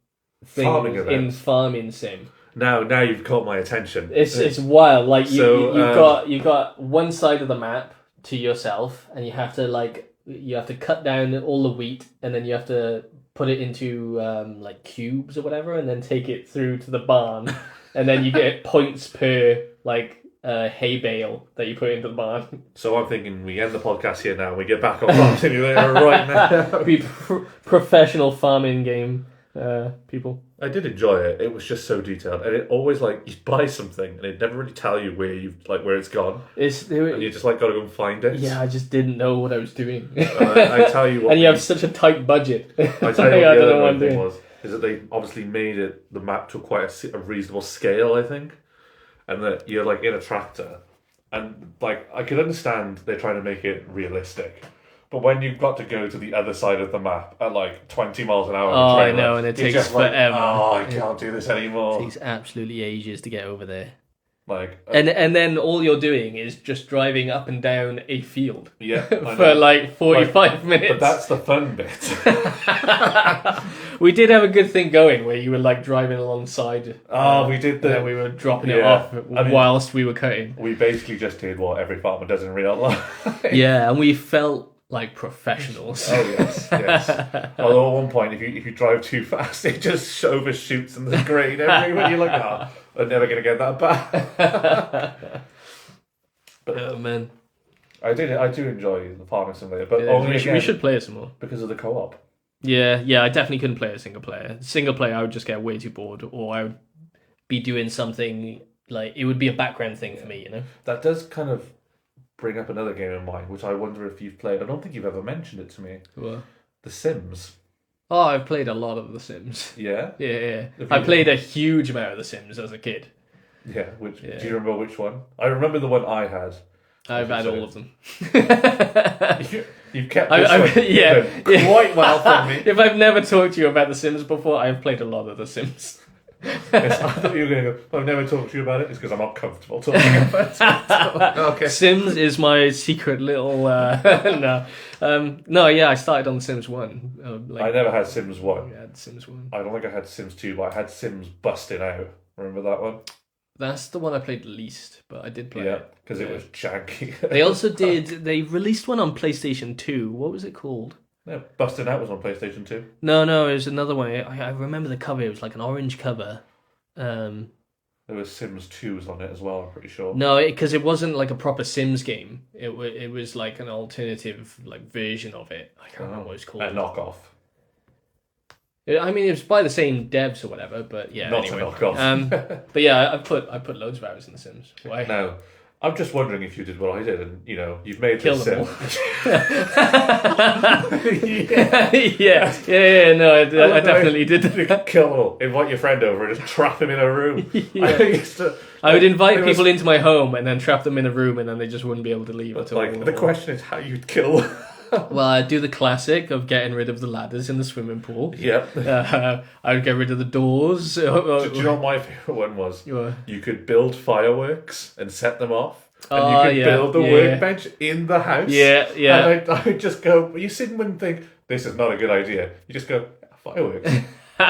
things in Farming Sim. Now you've caught my attention. It's wild. Like you've got one side of the map to yourself, and you have to cut down all the wheat, and then you have to put it into like cubes or whatever, and then take it through to the barn, and then you get points per like hay bale that you put into the barn. So I'm thinking we end the podcast here now. And we get back on Farm Simulator right now. Be professional farming game people. I did enjoy it. It was just so detailed, and it always like you buy something, and it never really tell you where it's gone. And you just like got to go and find it. Yeah, I just didn't know what I was doing. I tell you what, and you have such a tight budget. I tell you what the other thing was is that they obviously made the map to quite a reasonable scale, I think, and that you're like in a tractor, and like I could understand they're trying to make it realistic. But when you've got to go to the other side of the map at like 20 miles an hour, I know, and it takes forever. I can't do this anymore. It takes absolutely ages to get over there. Like, And then all you're doing is just driving up and down a field. yeah, I For know. like 45 minutes. But that's the fun bit. We did have a good thing going where you were like driving alongside. We did And then we were dropping it Yeah. off I mean- whilst we were cutting. We basically just did what every farmer does in real life. Yeah, and we felt like professionals. Oh yes, yes. Although at one point, if you drive too fast, it just overshoots in the grade everywhere. You're like, oh, I'm never gonna get that back. Oh man, I do enjoy the farming simulator, but yeah, only we should play it some more. because of the co-op. Yeah, I definitely couldn't play a single player. Single player, I would just get way too bored, or I would be doing something like it would be a background thing for me, you know. That does kind of bring up another game of mine, which I wonder if you've played. I don't think you've ever mentioned it to me. What? The Sims. Oh, I've played a lot of The Sims. Yeah? Yeah. Have I you- played a huge amount of The Sims as a kid. Yeah. Do Yeah. you remember which one? I remember the one I had. I've had So- all of them. You've kept I- this one yeah, hidden quite well from me. If I've never talked to you about The Sims before, I've played a lot of The Sims. Yes, I thought you were going to go, I've never talked to you about it. It's because I'm not comfortable talking about it. Okay. Sims is my secret little. I started on Sims 1. I never had Sims 1. I had Sims 1. I don't think I had Sims 2, but I had Sims Busting Out. Remember that one? That's the one I played least, but I did play Yeah, it. because it was janky. They also they released one on PlayStation 2. What was it called? No, Busting Out was on PlayStation 2. No, it was another one. I remember the cover. It was like an orange cover. There was Sims 2s on it as well, I'm pretty sure. No, because it wasn't like a proper Sims game. It was like an alternative like version of it. I can't remember what it's called. A knockoff. I mean, it was by the same devs or whatever, but yeah. Not anyway. a knockoff. But yeah, I put loads of hours in The Sims. Why? No, I'm just wondering if you did what I did, and you've made Kill this them Sim. yeah. No, I definitely did. Kill them all. Invite your friend over and just trap him in a room. Yeah. I would invite people into my home and then trap them in a room, and then they just wouldn't be able to leave at all. Like the question is how you'd kill. Well, I'd do the classic of getting rid of the ladders in the swimming pool. Yep. I would get rid of the doors. Do you know what my favourite one was? You could build fireworks and set them off. And you could build the workbench in the house. Yeah. And I'd just go, you sit and think, this is not a good idea. You just go, fireworks.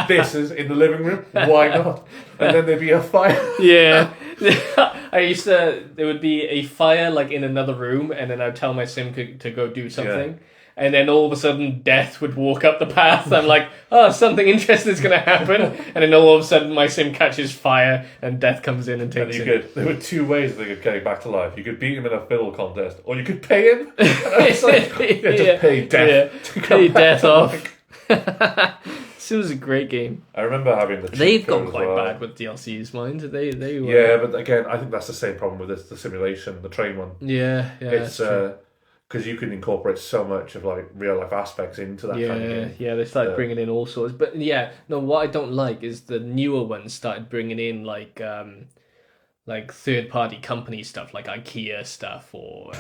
This is in the living room. Why not? And then there'd be a fire. Yeah. There would be a fire like in another room, and then I'd tell my sim to go do something. Yeah. And then all of a sudden, death would walk up the path. I'm like, oh, something interesting is going to happen. And then all of a sudden, my sim catches fire, and death comes in and And takes you it. there were two ways they could get back to life. You could beat him in a fiddle contest, or you could pay him. And it's like, just pay death. to come Pay back death to off. life. This was a great game. I remember having the. They've cheat gone code as quite well. bad with DLCs, mind. They were. Yeah, but again, I think that's the same problem with this, the simulation, the train one. Yeah. It's that's true. because you can incorporate so much of like real life aspects into that kind of game. Yeah, they started bringing in all sorts. But yeah, no, what I don't like is the newer ones started bringing in like third party company stuff, like IKEA stuff or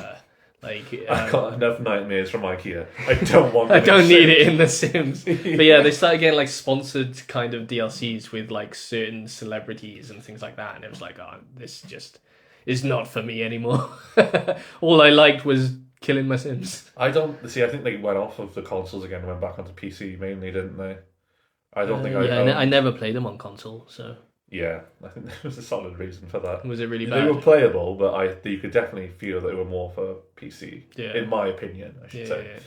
I've got enough nightmares from IKEA. I don't want. I them don't in need Sims. it in The Sims. But yeah, they started getting like sponsored kind of DLCs with like certain celebrities and things like that, and it was like, oh, this just is not for me anymore. All I liked was killing my Sims. I don't see. I think they went off of the consoles again and went back onto PC mainly, didn't they? I don't think I never played them on console, so Yeah, I think there was a solid reason for that. was it really They bad? were playable, but you could definitely feel that they were more for PC. Yeah. In my opinion, I should say.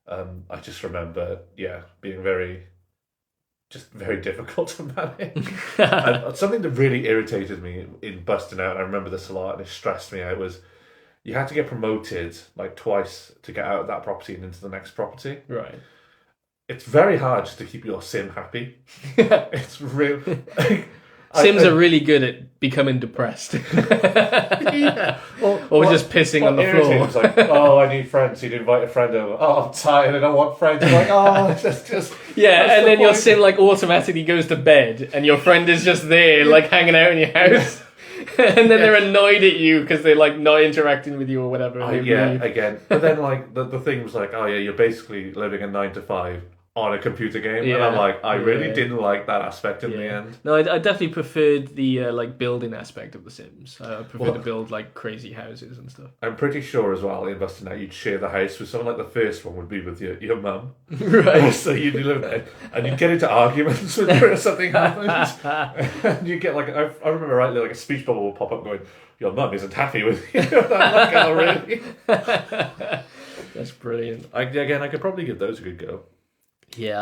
I just remember, being very difficult to manage. And something that really irritated me in Busting Out, and I remember this a lot, and it stressed me out, was you had to get promoted like twice to get out of that property and into the next property. Right. It's very hard just to keep your sim happy. It's real. Sims are really good at becoming depressed. Yeah. Or just pissing on the floor. It's like, oh, I need friends. You'd invite a friend over. Oh, I'm tired. I don't want friends. I'm like, oh, just. Yeah, what's and the then your point? sim like automatically goes to bed, and your friend is just there, like hanging out in your house, and then they're annoyed at you because they're like not interacting with you or whatever. And they leave. Again. But then like the thing was like, oh yeah, you're basically living a 9 to 5 on a computer game, and I'm like, I really didn't like that aspect in the end. No, I definitely preferred the like building aspect of The Sims. I prefer to build like crazy houses and stuff. I'm pretty sure as well in Busting Out you'd share the house with someone. Like the first one would be with your mum, Right? So you'd live there, and you'd get into arguments with her if something happened, and you'd get like I remember rightly, like a speech bubble would pop up going, "Your mum isn't happy with you." I'm like, oh, really? That's brilliant. I could probably give those a good go. Yeah,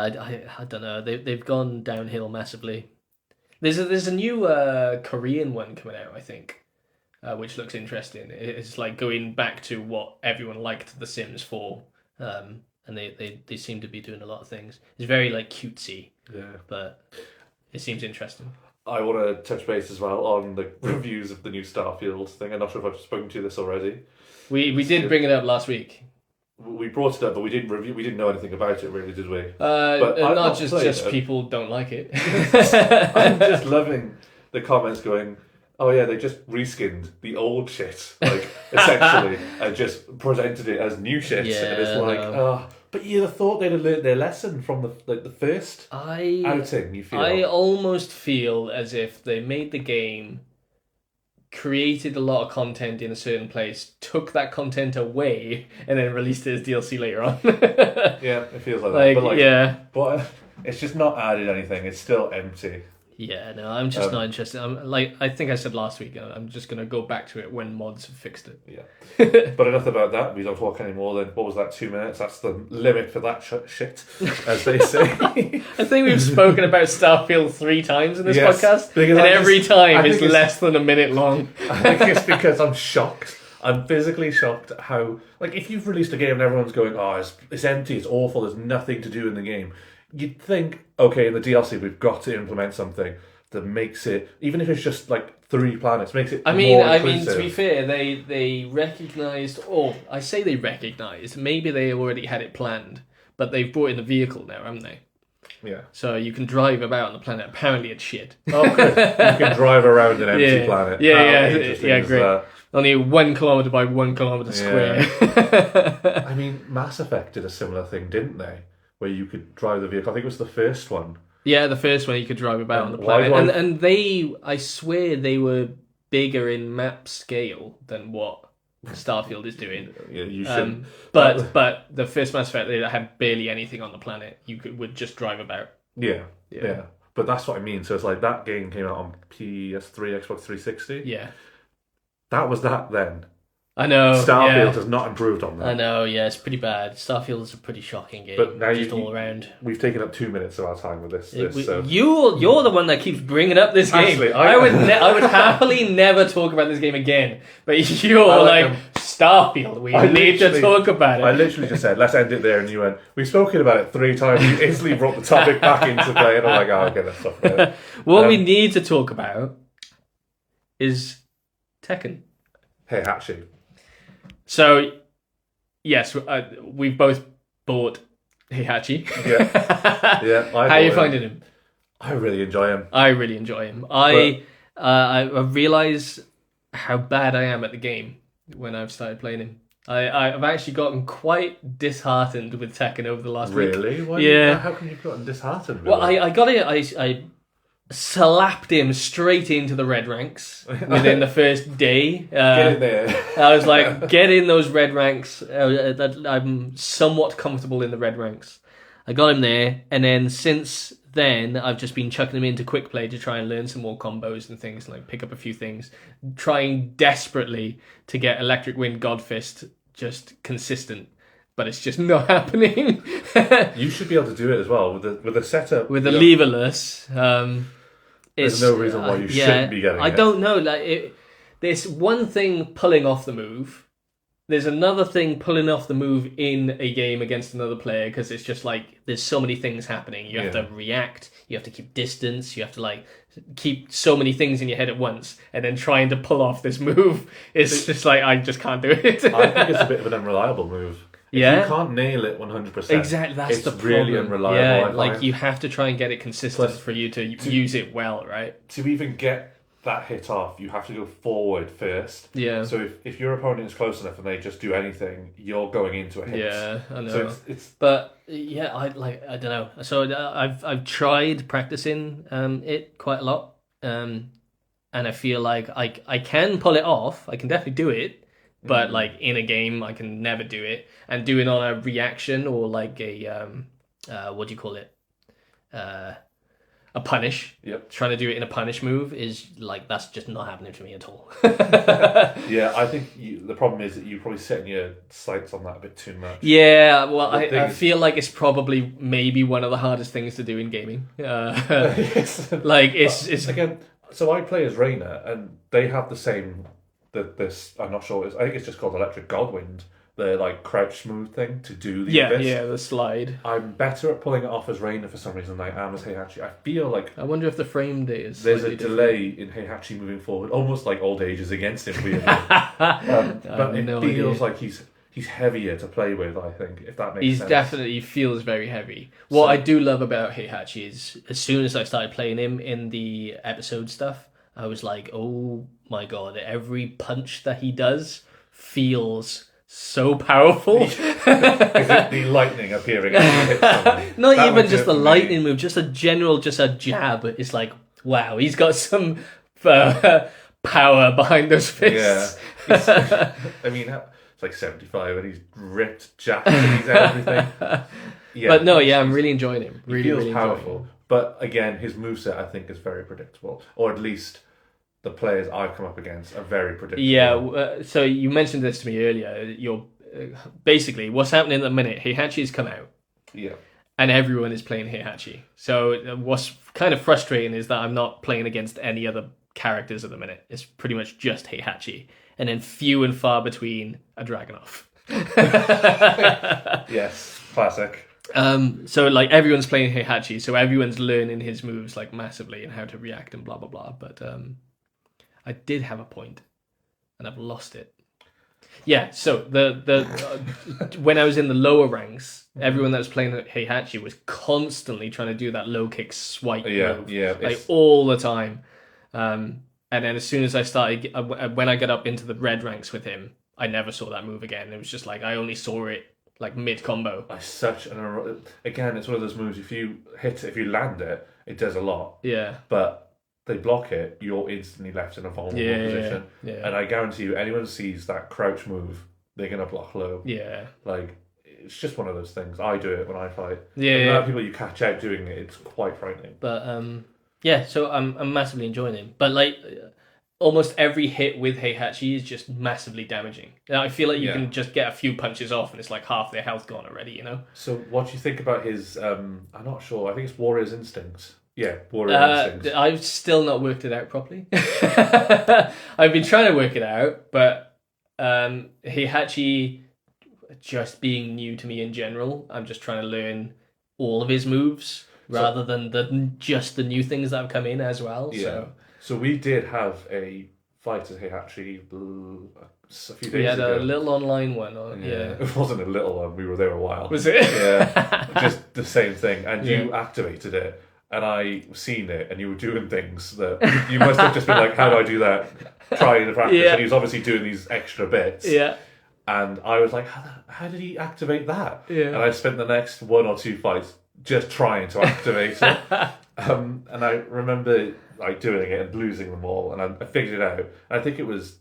I don't know. They've gone downhill massively. There's a new Korean one coming out, I think, which looks interesting. It's like going back to what everyone liked The Sims for, and they seem to be doing a lot of things. It's very like cutesy, but it seems interesting. I want to touch base as well on the reviews of the new Starfield thing. I'm not sure if I've spoken to you this already. We did bring it up last week. We brought it up, but we didn't review. We didn't know anything about it, really, did we? But not just people don't like it. I'm just loving the comments going, "Oh yeah, they just reskinned the old shit, like essentially, and just presented it as new shit." Yeah, and it's like, but you'd have thought they'd have learned their lesson from the first outing. You feel? I almost feel as if they made the game, created a lot of content in a certain place, took that content away, and then released it as DLC later on. Yeah, it feels like that. But it's just not added anything. It's still empty. Yeah, no, I'm just not interested. I think I said last week, I'm just going to go back to it when mods have fixed it. Yeah. But enough about that. We don't talk anymore then. What was that, 2 minutes? That's the limit for that shit, as they say. I think we've spoken about Starfield 3 times in this podcast, and every time it's less than a minute long. I think it's because I'm shocked. I'm physically shocked at how, like, if you've released a game and everyone's going, oh, it's empty, it's awful, there's nothing to do in the game, you'd think, okay, in the DLC we've got to implement something that makes it, even if it's just like 3 planets, makes it more inclusive. To be fair, they recognised, or I say they recognised, maybe they already had it planned, but they've brought in the vehicle now, haven't they? Yeah. So you can drive about on the planet. Apparently it's shit. Oh, good. You can drive around an empty planet. Yeah, great. Only 1 kilometre by 1 kilometre square. I mean, Mass Effect did a similar thing, didn't they? Where you could drive the vehicle. I think it was the first one. Yeah, the first one you could drive about on the planet. And I swear they were bigger in map scale than what Starfield is doing. Yeah, you should. But the first Mass Effect, they had barely anything on the planet. You would just drive about. Yeah. But that's what I mean. So it's like that game came out on PS3, Xbox 360. Yeah. That was that then. I know. Starfield has not improved on that. I know, yeah, it's pretty bad. Starfield is a pretty shocking game. But now just all around. We've taken up 2 minutes of our time with this. So. You're the one that keeps bringing up this game. Actually, I would happily never talk about this game again. But you're Starfield. We need to talk about it. I literally just said, let's end it there, and you went, we've spoken about it 3 times. You instantly brought the topic back into play, and I'm like, oh, okay, let's talk about it. What we need to talk about is Tekken. Heihachi. So, yes, we've both bought Heihachi. Yeah. How are you finding him? I really enjoy him. I really enjoy him. I realise how bad I am at the game when I've started playing him. I've actually gotten quite disheartened with Tekken over the last week. Really? How come you've gotten disheartened with Well, I got it. I slapped him straight into the red ranks within the first day. Get in there. I was like, get in those red ranks. I'm somewhat comfortable in the red ranks. I got him there, and then since then, I've just been chucking him into quick play to try and learn some more combos and things, like pick up a few things, trying desperately to get Electric Wind Godfist just consistent. But it's just not happening. You should be able to do it as well with the setup. With the leverless. There's no reason why you shouldn't be getting it. I don't know. There's one thing pulling off the move. There's another thing pulling off the move in a game against another player, because it's just like there's so many things happening. You have to react. You have to keep distance. You have to keep so many things in your head at once, and then trying to pull off this move. It's just like I just can't do it. I think it's a bit of an unreliable move. If you can't nail it 100%. Exactly, that's the problem. It's really unreliable. Yeah, you have to try and get it consistent for you to use it well, right? To even get that hit off, you have to go forward first. Yeah. So if your opponent is close enough and they just do anything, you're going into a hit. Yeah, I know. So it's but yeah, I don't know. So I've tried practicing it quite a lot, and I feel like I can pull it off. I can definitely do it, but like in a game, I can never do it. And do it on a reaction or like a what do you call it? A punish. Yep. Trying to do it in a punish move is like that's just not happening for me at all. Yeah, I think the problem is that you're probably setting your sights on that a bit too much. Yeah, well, I feel like it's probably maybe one of the hardest things to do in gaming. Yes. Like it's again. So I play as Reyna, and they have the same. This I'm not sure. I think it's just called Electric Godwind. The like crouch smooth thing to do the abyss. the slide. I'm better at pulling it off as Reyna for some reason than I am as Heihachi. I feel like I wonder if the frame rate is there's a slightly delay in Heihachi moving forward, almost like old age is against him. Weirdly. But it feels like he's heavier to play with. I think if that makes sense. He definitely feels very heavy. What I do love about Heihachi is as soon as I started playing him in the episode stuff, I was like, oh my god, every punch that he does feels so powerful. Is it the lightning appearing after you hit someone? Not That even would just do it the for lightning me. move, just a jab. It's like, wow, he's got some power behind those fists. Yeah. I mean, it's like 75 and he's ripped, jacked, and he's everything. Yeah. But no, yeah, I'm really enjoying him. Really, he feels really enjoying powerful. him. But again, his moveset I think is very predictable. Or at least the players I've come up against are very predictable. Yeah, so you mentioned this to me earlier. You're basically what's happening at the minute. Heihachi's come out, Yeah. and everyone is playing Heihachi. So what's kind of frustrating is that I'm not playing against any other characters at the minute. It's pretty much just Heihachi, and then few and far between a Dragunov. Yes, classic. So like everyone's playing Heihachi, so everyone's learning his moves like massively and how to react and blah blah blah. But I did have a point, and I've lost it. Yeah, so the when I was in the lower ranks, everyone that was playing Heihachi was constantly trying to do that low kick swipe move, like all the time. And then as soon as I started, when I got up into the red ranks with him, I never saw that move again. It was just like I only saw it like mid combo. Again, it's one of those moves. If you hit it, if you land it, it does a lot. Yeah, but they block it, you're instantly left in a vulnerable position. Yeah. And I guarantee you, anyone sees that crouch move, they're gonna block low. Yeah, like it's just one of those things. I do it when I fight. Yeah, the amount of people you catch out doing it, it's quite frightening. But yeah, so I'm massively enjoying him. But like almost every hit with Heihachi is just massively damaging. I feel like you can just get a few punches off and it's like half their health gone already, you know? So what do you think about his I'm not sure, I think it's Warrior's Instincts. Yeah, Warrior Instincts. I've still not worked it out properly. I've been trying to work it out, but Heihachi just being new to me in general, I'm just trying to learn all of his moves rather than just the new things that have come in as well. Yeah. So we did have a fight at Heihachi a few days ago. We had a little online one. Yeah. It wasn't a little one, we were there a while. Was it? Yeah. Just the same thing. And you activated it. And I seen it, and you were doing things that you must have just been like, "How do I do that?" Trying to practice, and he was obviously doing these extra bits. Yeah. And I was like, "How did he activate that?" Yeah. And I spent the next 1 or 2 fights just trying to activate it. And I remember like doing it and losing them all, and I figured it out. And I think it was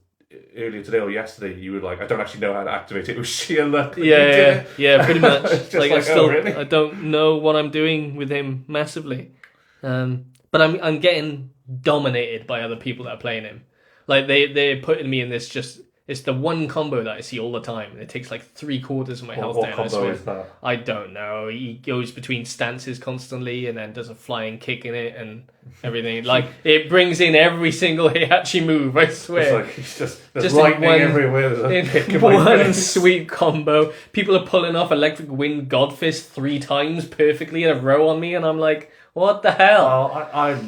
earlier today or yesterday. You were like, "I don't actually know how to activate it." It was sheer luck. Yeah, pretty much. Like really? I don't know what I'm doing with him massively. But I'm getting dominated by other people that are playing him. Like they're putting me in this it's the one combo that I see all the time. And it takes like 3/4 of my health What down. combo is that? I don't know. He goes between stances constantly and then does a flying kick in it and everything. Like it brings in every single Heihachi move, I swear. It's like there's lightning everywhere. There's a kick in my one face. sweet combo. People are pulling off Electric Wind Godfist 3 times perfectly in a row on me, and I'm like, what the hell? I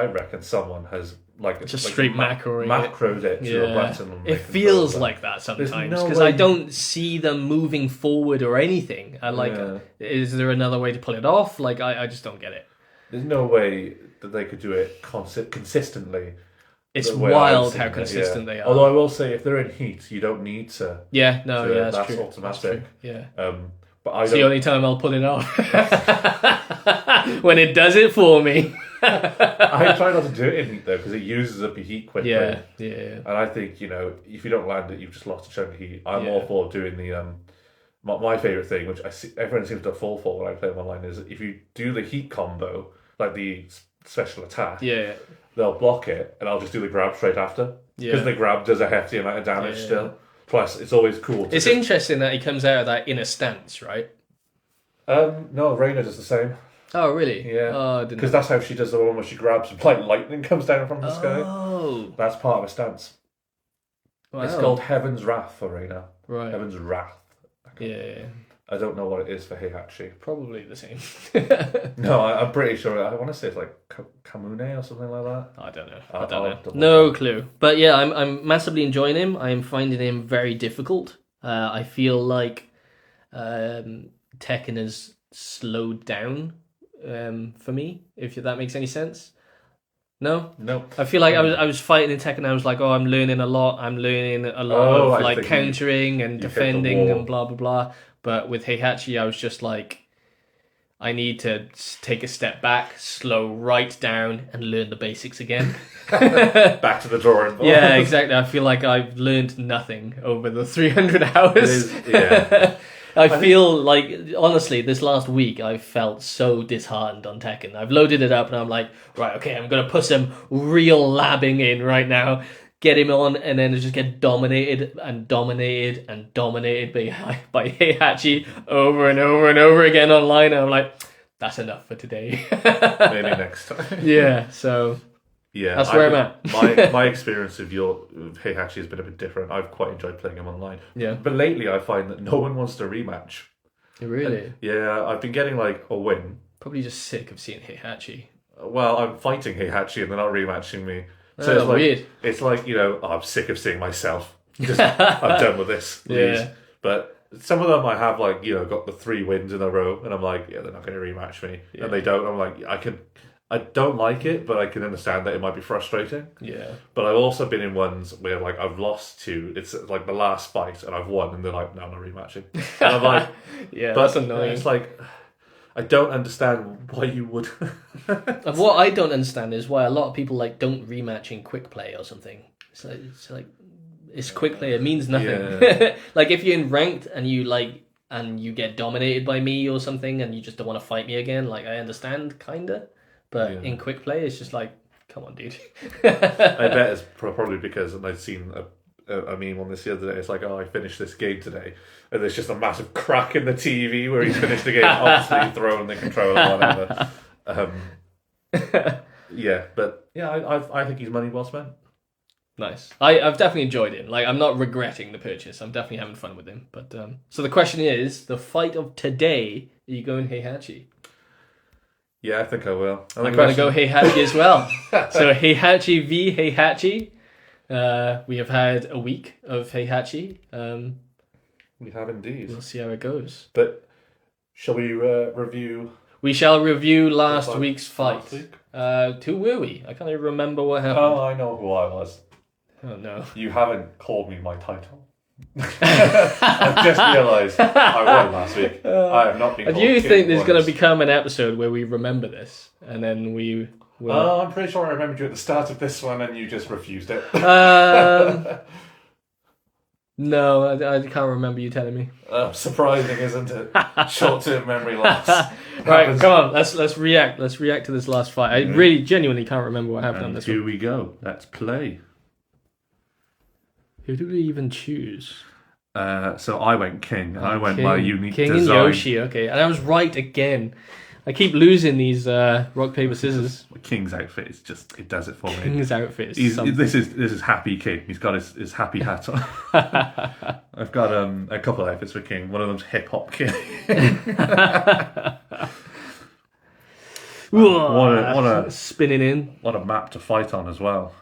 reckon someone has just straight macroed it to a button. It feels like that sometimes because I don't see them moving forward or anything. Is there another way to pull it off? Like I just don't get it. There's no way that they could do it consistently. It's the way I've wild seen how it, consistent yeah. they are. Although I will say, if they're in heat, you don't need to. Yeah, no, to- yeah, that's that's true. automatic. That's true. Yeah. But I It's the don't. only time I'll put it off. When it does it for me. I try not to do it in heat though, because it uses up your heat quickly. Yeah. And I think, if you don't land it, you've just lost a chunk of heat. I'm Yeah. all for doing the my favorite thing, which everyone seems to fall for when I play them online, is if you do the heat combo, like the special attack. Yeah. They'll block it, and I'll just do the grab straight after. Yeah. Because the grab does a hefty amount of damage Yeah. still. Plus, it's always cool. It's interesting that he comes out of that in a stance, right? No, Reina does the same. Oh, really? Yeah. Oh, I didn't Because that's how she does the one where she grabs and like lightning comes down from the sky. Oh. That's part of a stance. Wow. It's called Heaven's Wrath for Reina. Right. Heaven's Wrath. Yeah. I don't know what it is for Heihachi. Probably the same. No, I'm pretty sure. I want to say it's like Kamune or something like that. I don't know. I'll I don't know. double No check. clue. But yeah, I'm massively enjoying him. I'm finding him very difficult. I feel like Tekken has slowed down for me, if that makes any sense. No? No. I feel like I was fighting in Tekken, I was like, I'm learning a lot. I'm learning a lot Oh, of I like think countering and you hit the defending wall. and blah, blah, blah. But with Heihachi, I was just like, I need to take a step back, slow right down, and learn the basics again. Back to the drawing board. Yeah, exactly. I feel like I've learned nothing over the 300 hours. Yeah. I feel like, honestly, this last week I felt so disheartened on Tekken. I've loaded it up and I'm like, right, okay, I'm going to put some real labbing in right now, get him on, and then just get dominated and dominated and dominated by Heihachi over and over and over again online. And I'm like, that's enough for today. Maybe next time. Yeah, so Yeah, that's where I'm at. my experience of Heihachi has been a bit different. I've quite enjoyed playing him online. Yeah. But lately I find that no one wants to rematch. Really? Yeah, I've been getting like a win. Probably just sick of seeing Heihachi. Well, I'm fighting Heihachi and they're not rematching me. So Oh, it's like, weird. It's like, I'm sick of seeing myself. I'm done with this. Please. Yeah. But some of them I have got the 3 wins in a row and I'm like, yeah, they're not going to rematch me. Yeah. And they don't. I'm like, I don't like it, but I can understand that it might be frustrating. Yeah. But I've also been in ones where like I've lost to, it's like the last fight and I've won and they're like, no, I'm not rematching. And I'm like, Yeah, but that's annoying. it's like, I don't understand why you would. And what I don't understand is why a lot of people don't rematch in quick play or something. It's quick play. It means nothing. Yeah. Like if you're in ranked and you get dominated by me or something and you just don't want to fight me again, I understand kinda. But in quick play, it's just like, come on, dude. I bet it's probably because, and I've seen a meme on this the other day. It's like, I finished this game today, and there's just a massive crack in the TV where he's finished the game, obviously throwing the controller or whatever. Yeah, but yeah, I think he's money well spent. Nice. I've definitely enjoyed him. I'm not regretting the purchase. I'm definitely having fun with him. But so the question is, the fight of today, are you going Heihachi? Yeah, I think I will. I'm going to go Heihachi as well. So Heihachi v Heihachi. We have had a week of Heihachi. We have indeed. We'll see how it goes. But shall we review? We shall review last week's fight. Last week? Who were we? I can't even remember what happened. Oh, I know who I was. Oh no. You haven't called me my title. I've just realised I won last week. I have not been called Do you King think there's going once. to become an episode where we remember this and then we will... I'm pretty sure I remembered you at the start of this one and you just refused it. No, I can't remember you telling me. Surprising, isn't it? Short-term memory loss. Right, come on, let's react. Let's react to this last fight. I really genuinely can't remember what happened on this here one. we go. Let's play. Who did we even choose? So I went King. I went King, my unique King design. and Yoshi, okay. And I was right again. I keep losing these rock, paper, scissors. King's outfit is just, it does it for me. King's outfit is something. This is Happy King. He's got his happy hat on. I've got a couple of outfits for King. One of them's Hip Hop King. What a spinning in. what a map to fight on as well.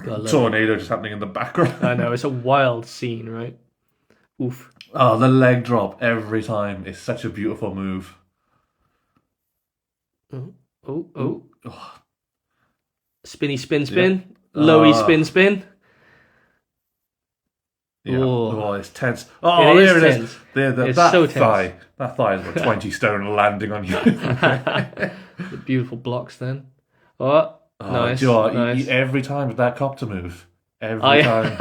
God, love Tornado just happening in the background. it. I know, it's a wild scene, right? Oof. Oh, the leg drop every time. It's such a beautiful move. Oh. Spinny, spin. Lowy spin. Yeah. Oh. Oh, it's tense. Oh, It is there it tense. is. There, It's that so tense. thigh. That thigh is like 20 stone landing on you. The beautiful blocks then. Oh, nice. Do you know what? Nice. Every time with that copter move. Every time.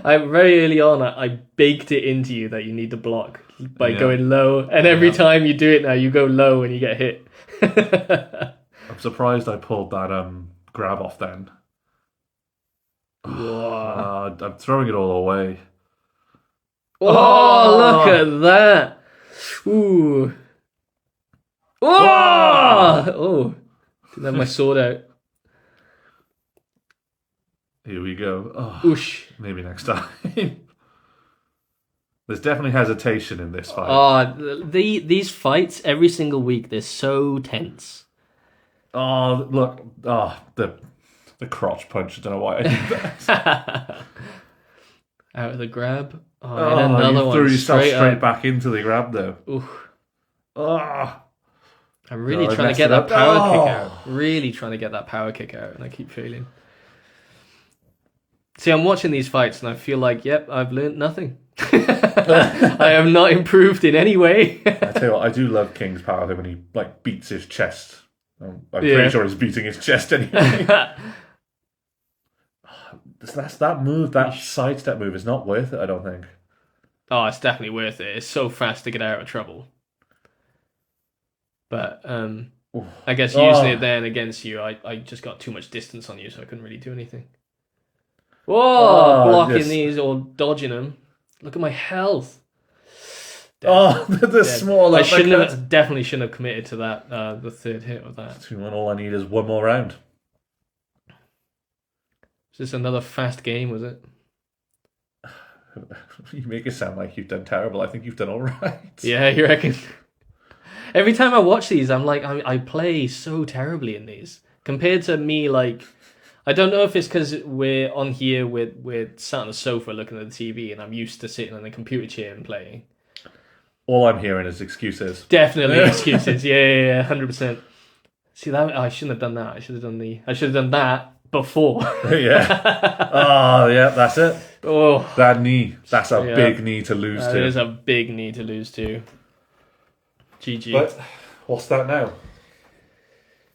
I very early on, I baked it into you that you need to block by Yeah. going low, and every time you do it now, you go low and you get hit. I'm surprised I pulled that grab off then. Whoa. I'm throwing it all away. Oh, look at that! Ooh. Oh, didn't have my sword out. Here we go. Oh, Oosh. maybe next time. There's definitely hesitation in this fight. Oh, these fights every single week, they're so tense. Oh, look. Oh, the crotch punch. I don't know why I did that. Out of the grab. Oh, Oh, and another you one threw yourself straight up. back into the grab, though. Oof. Oh. I'm really I trying to messed get it that up. power kick Oh. out. Really trying to get that power kick out, and I keep failing. See, I'm watching these fights, and I feel like, yep, I've learned nothing. I am not improved in any way. I tell you what, I do love King's power when he like beats his chest. I'm pretty sure he's beating his chest anyway. That's that move, that sidestep move is not worth it, I don't think. Oh, it's definitely worth it. It's so fast to get out of trouble. But I guess using it then against you, I just got too much distance on you, so I couldn't really do anything. Whoa, blocking these or dodging them. Look at my health. Dead. The small. I definitely shouldn't have committed to that. The third hit of that. 2-1. All I need is one more round. Is this another fast game? Was it? You make it sound like you've done terrible. I think you've done all right. Yeah, you reckon? Every time I watch these, I'm like, I play so terribly in these compared to me. Like, I don't know if it's because we're on here, we're sat on the sofa looking at the TV, and I'm used to sitting on the computer chair and playing. All I'm hearing is excuses. Definitely excuses. Yeah, 100%. See that? I shouldn't have done that. I should have done that before. Yeah. Oh, yeah. That's it. Oh, that knee. That's a big knee to lose to. It is a big knee to lose to. GG. But what's that now?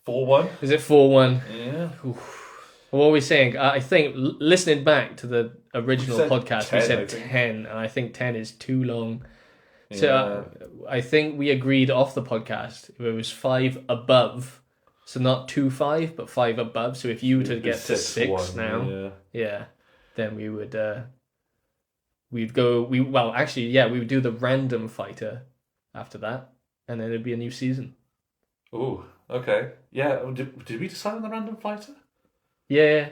4-1. Is it 4-1? Yeah. Oof. What were we saying? I think listening back to the original podcast, 10, we said 10, and I think 10 is too long. So Yeah. I think we agreed off the podcast it was 5 above, so not 2-5, but 5 above. So if you were to get to 6 now, then we would we'd go. We would do the random fighter after that, and then it'd be a new season. Ooh. Okay. Yeah. Did we decide on the random fighter? Yeah.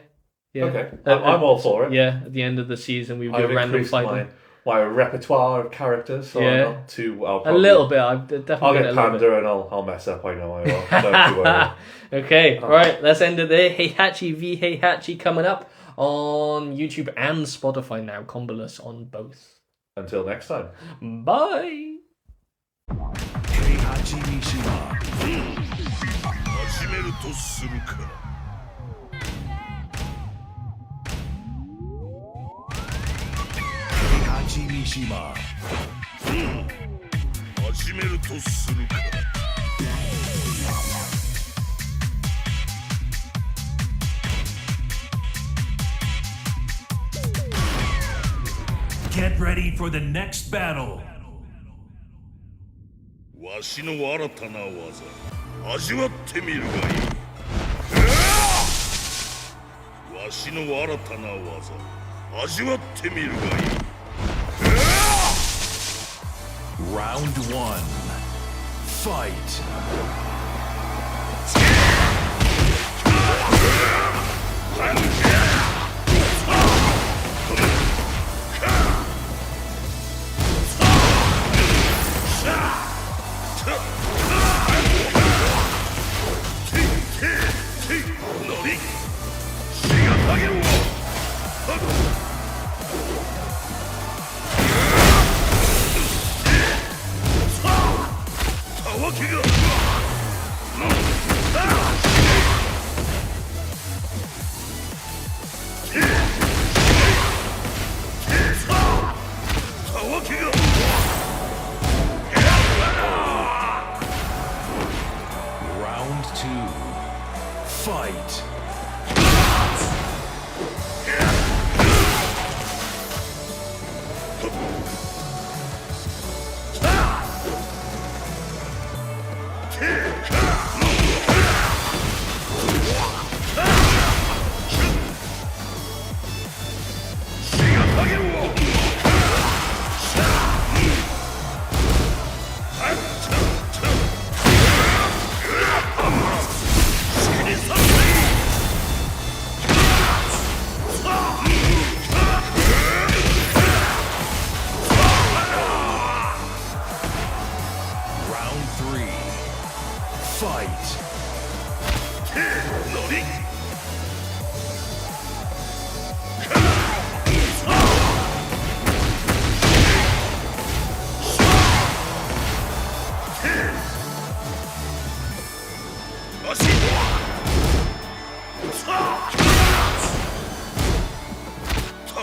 Okay. I'm all for it. Yeah. At the end of the season, we would do a random fighter. My repertoire of characters, so I'm not too. A little bit. I'll get Panda and I'll mess up. I know I will. Don't you worry. Okay, all right. Let's end it there. Heihachi v Heihachi coming up on YouTube and Spotify now. Comboless on both. Until next time. Bye. Heihachi Mishima. 始めるとするか。Heihachi Mishima. 始めるとするか。Get ready for the next battle. わしの新たな技、味わってみるがいい。わしの新たな技、味わってみるがいい。Round 1. Fight.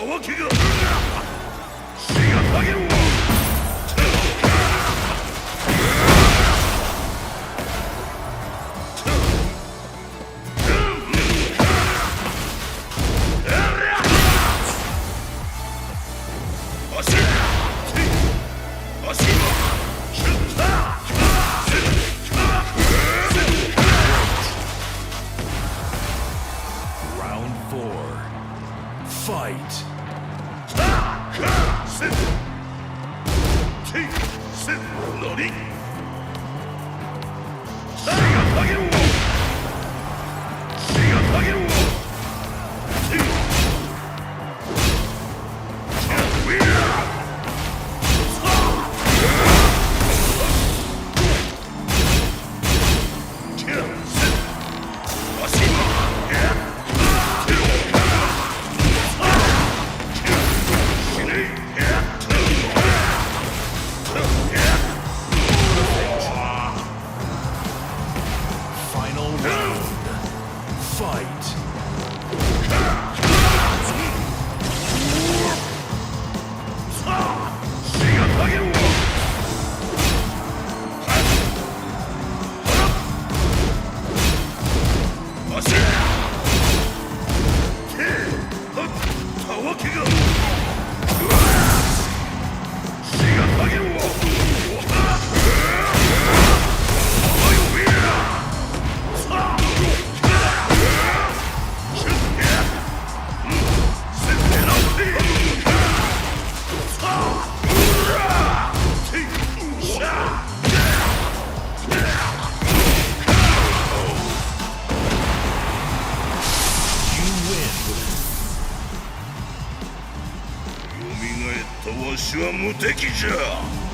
わきが血がたげるわ Round 4. Fight. Final round. Fight. You win. 蘇ったわしは無敵じゃ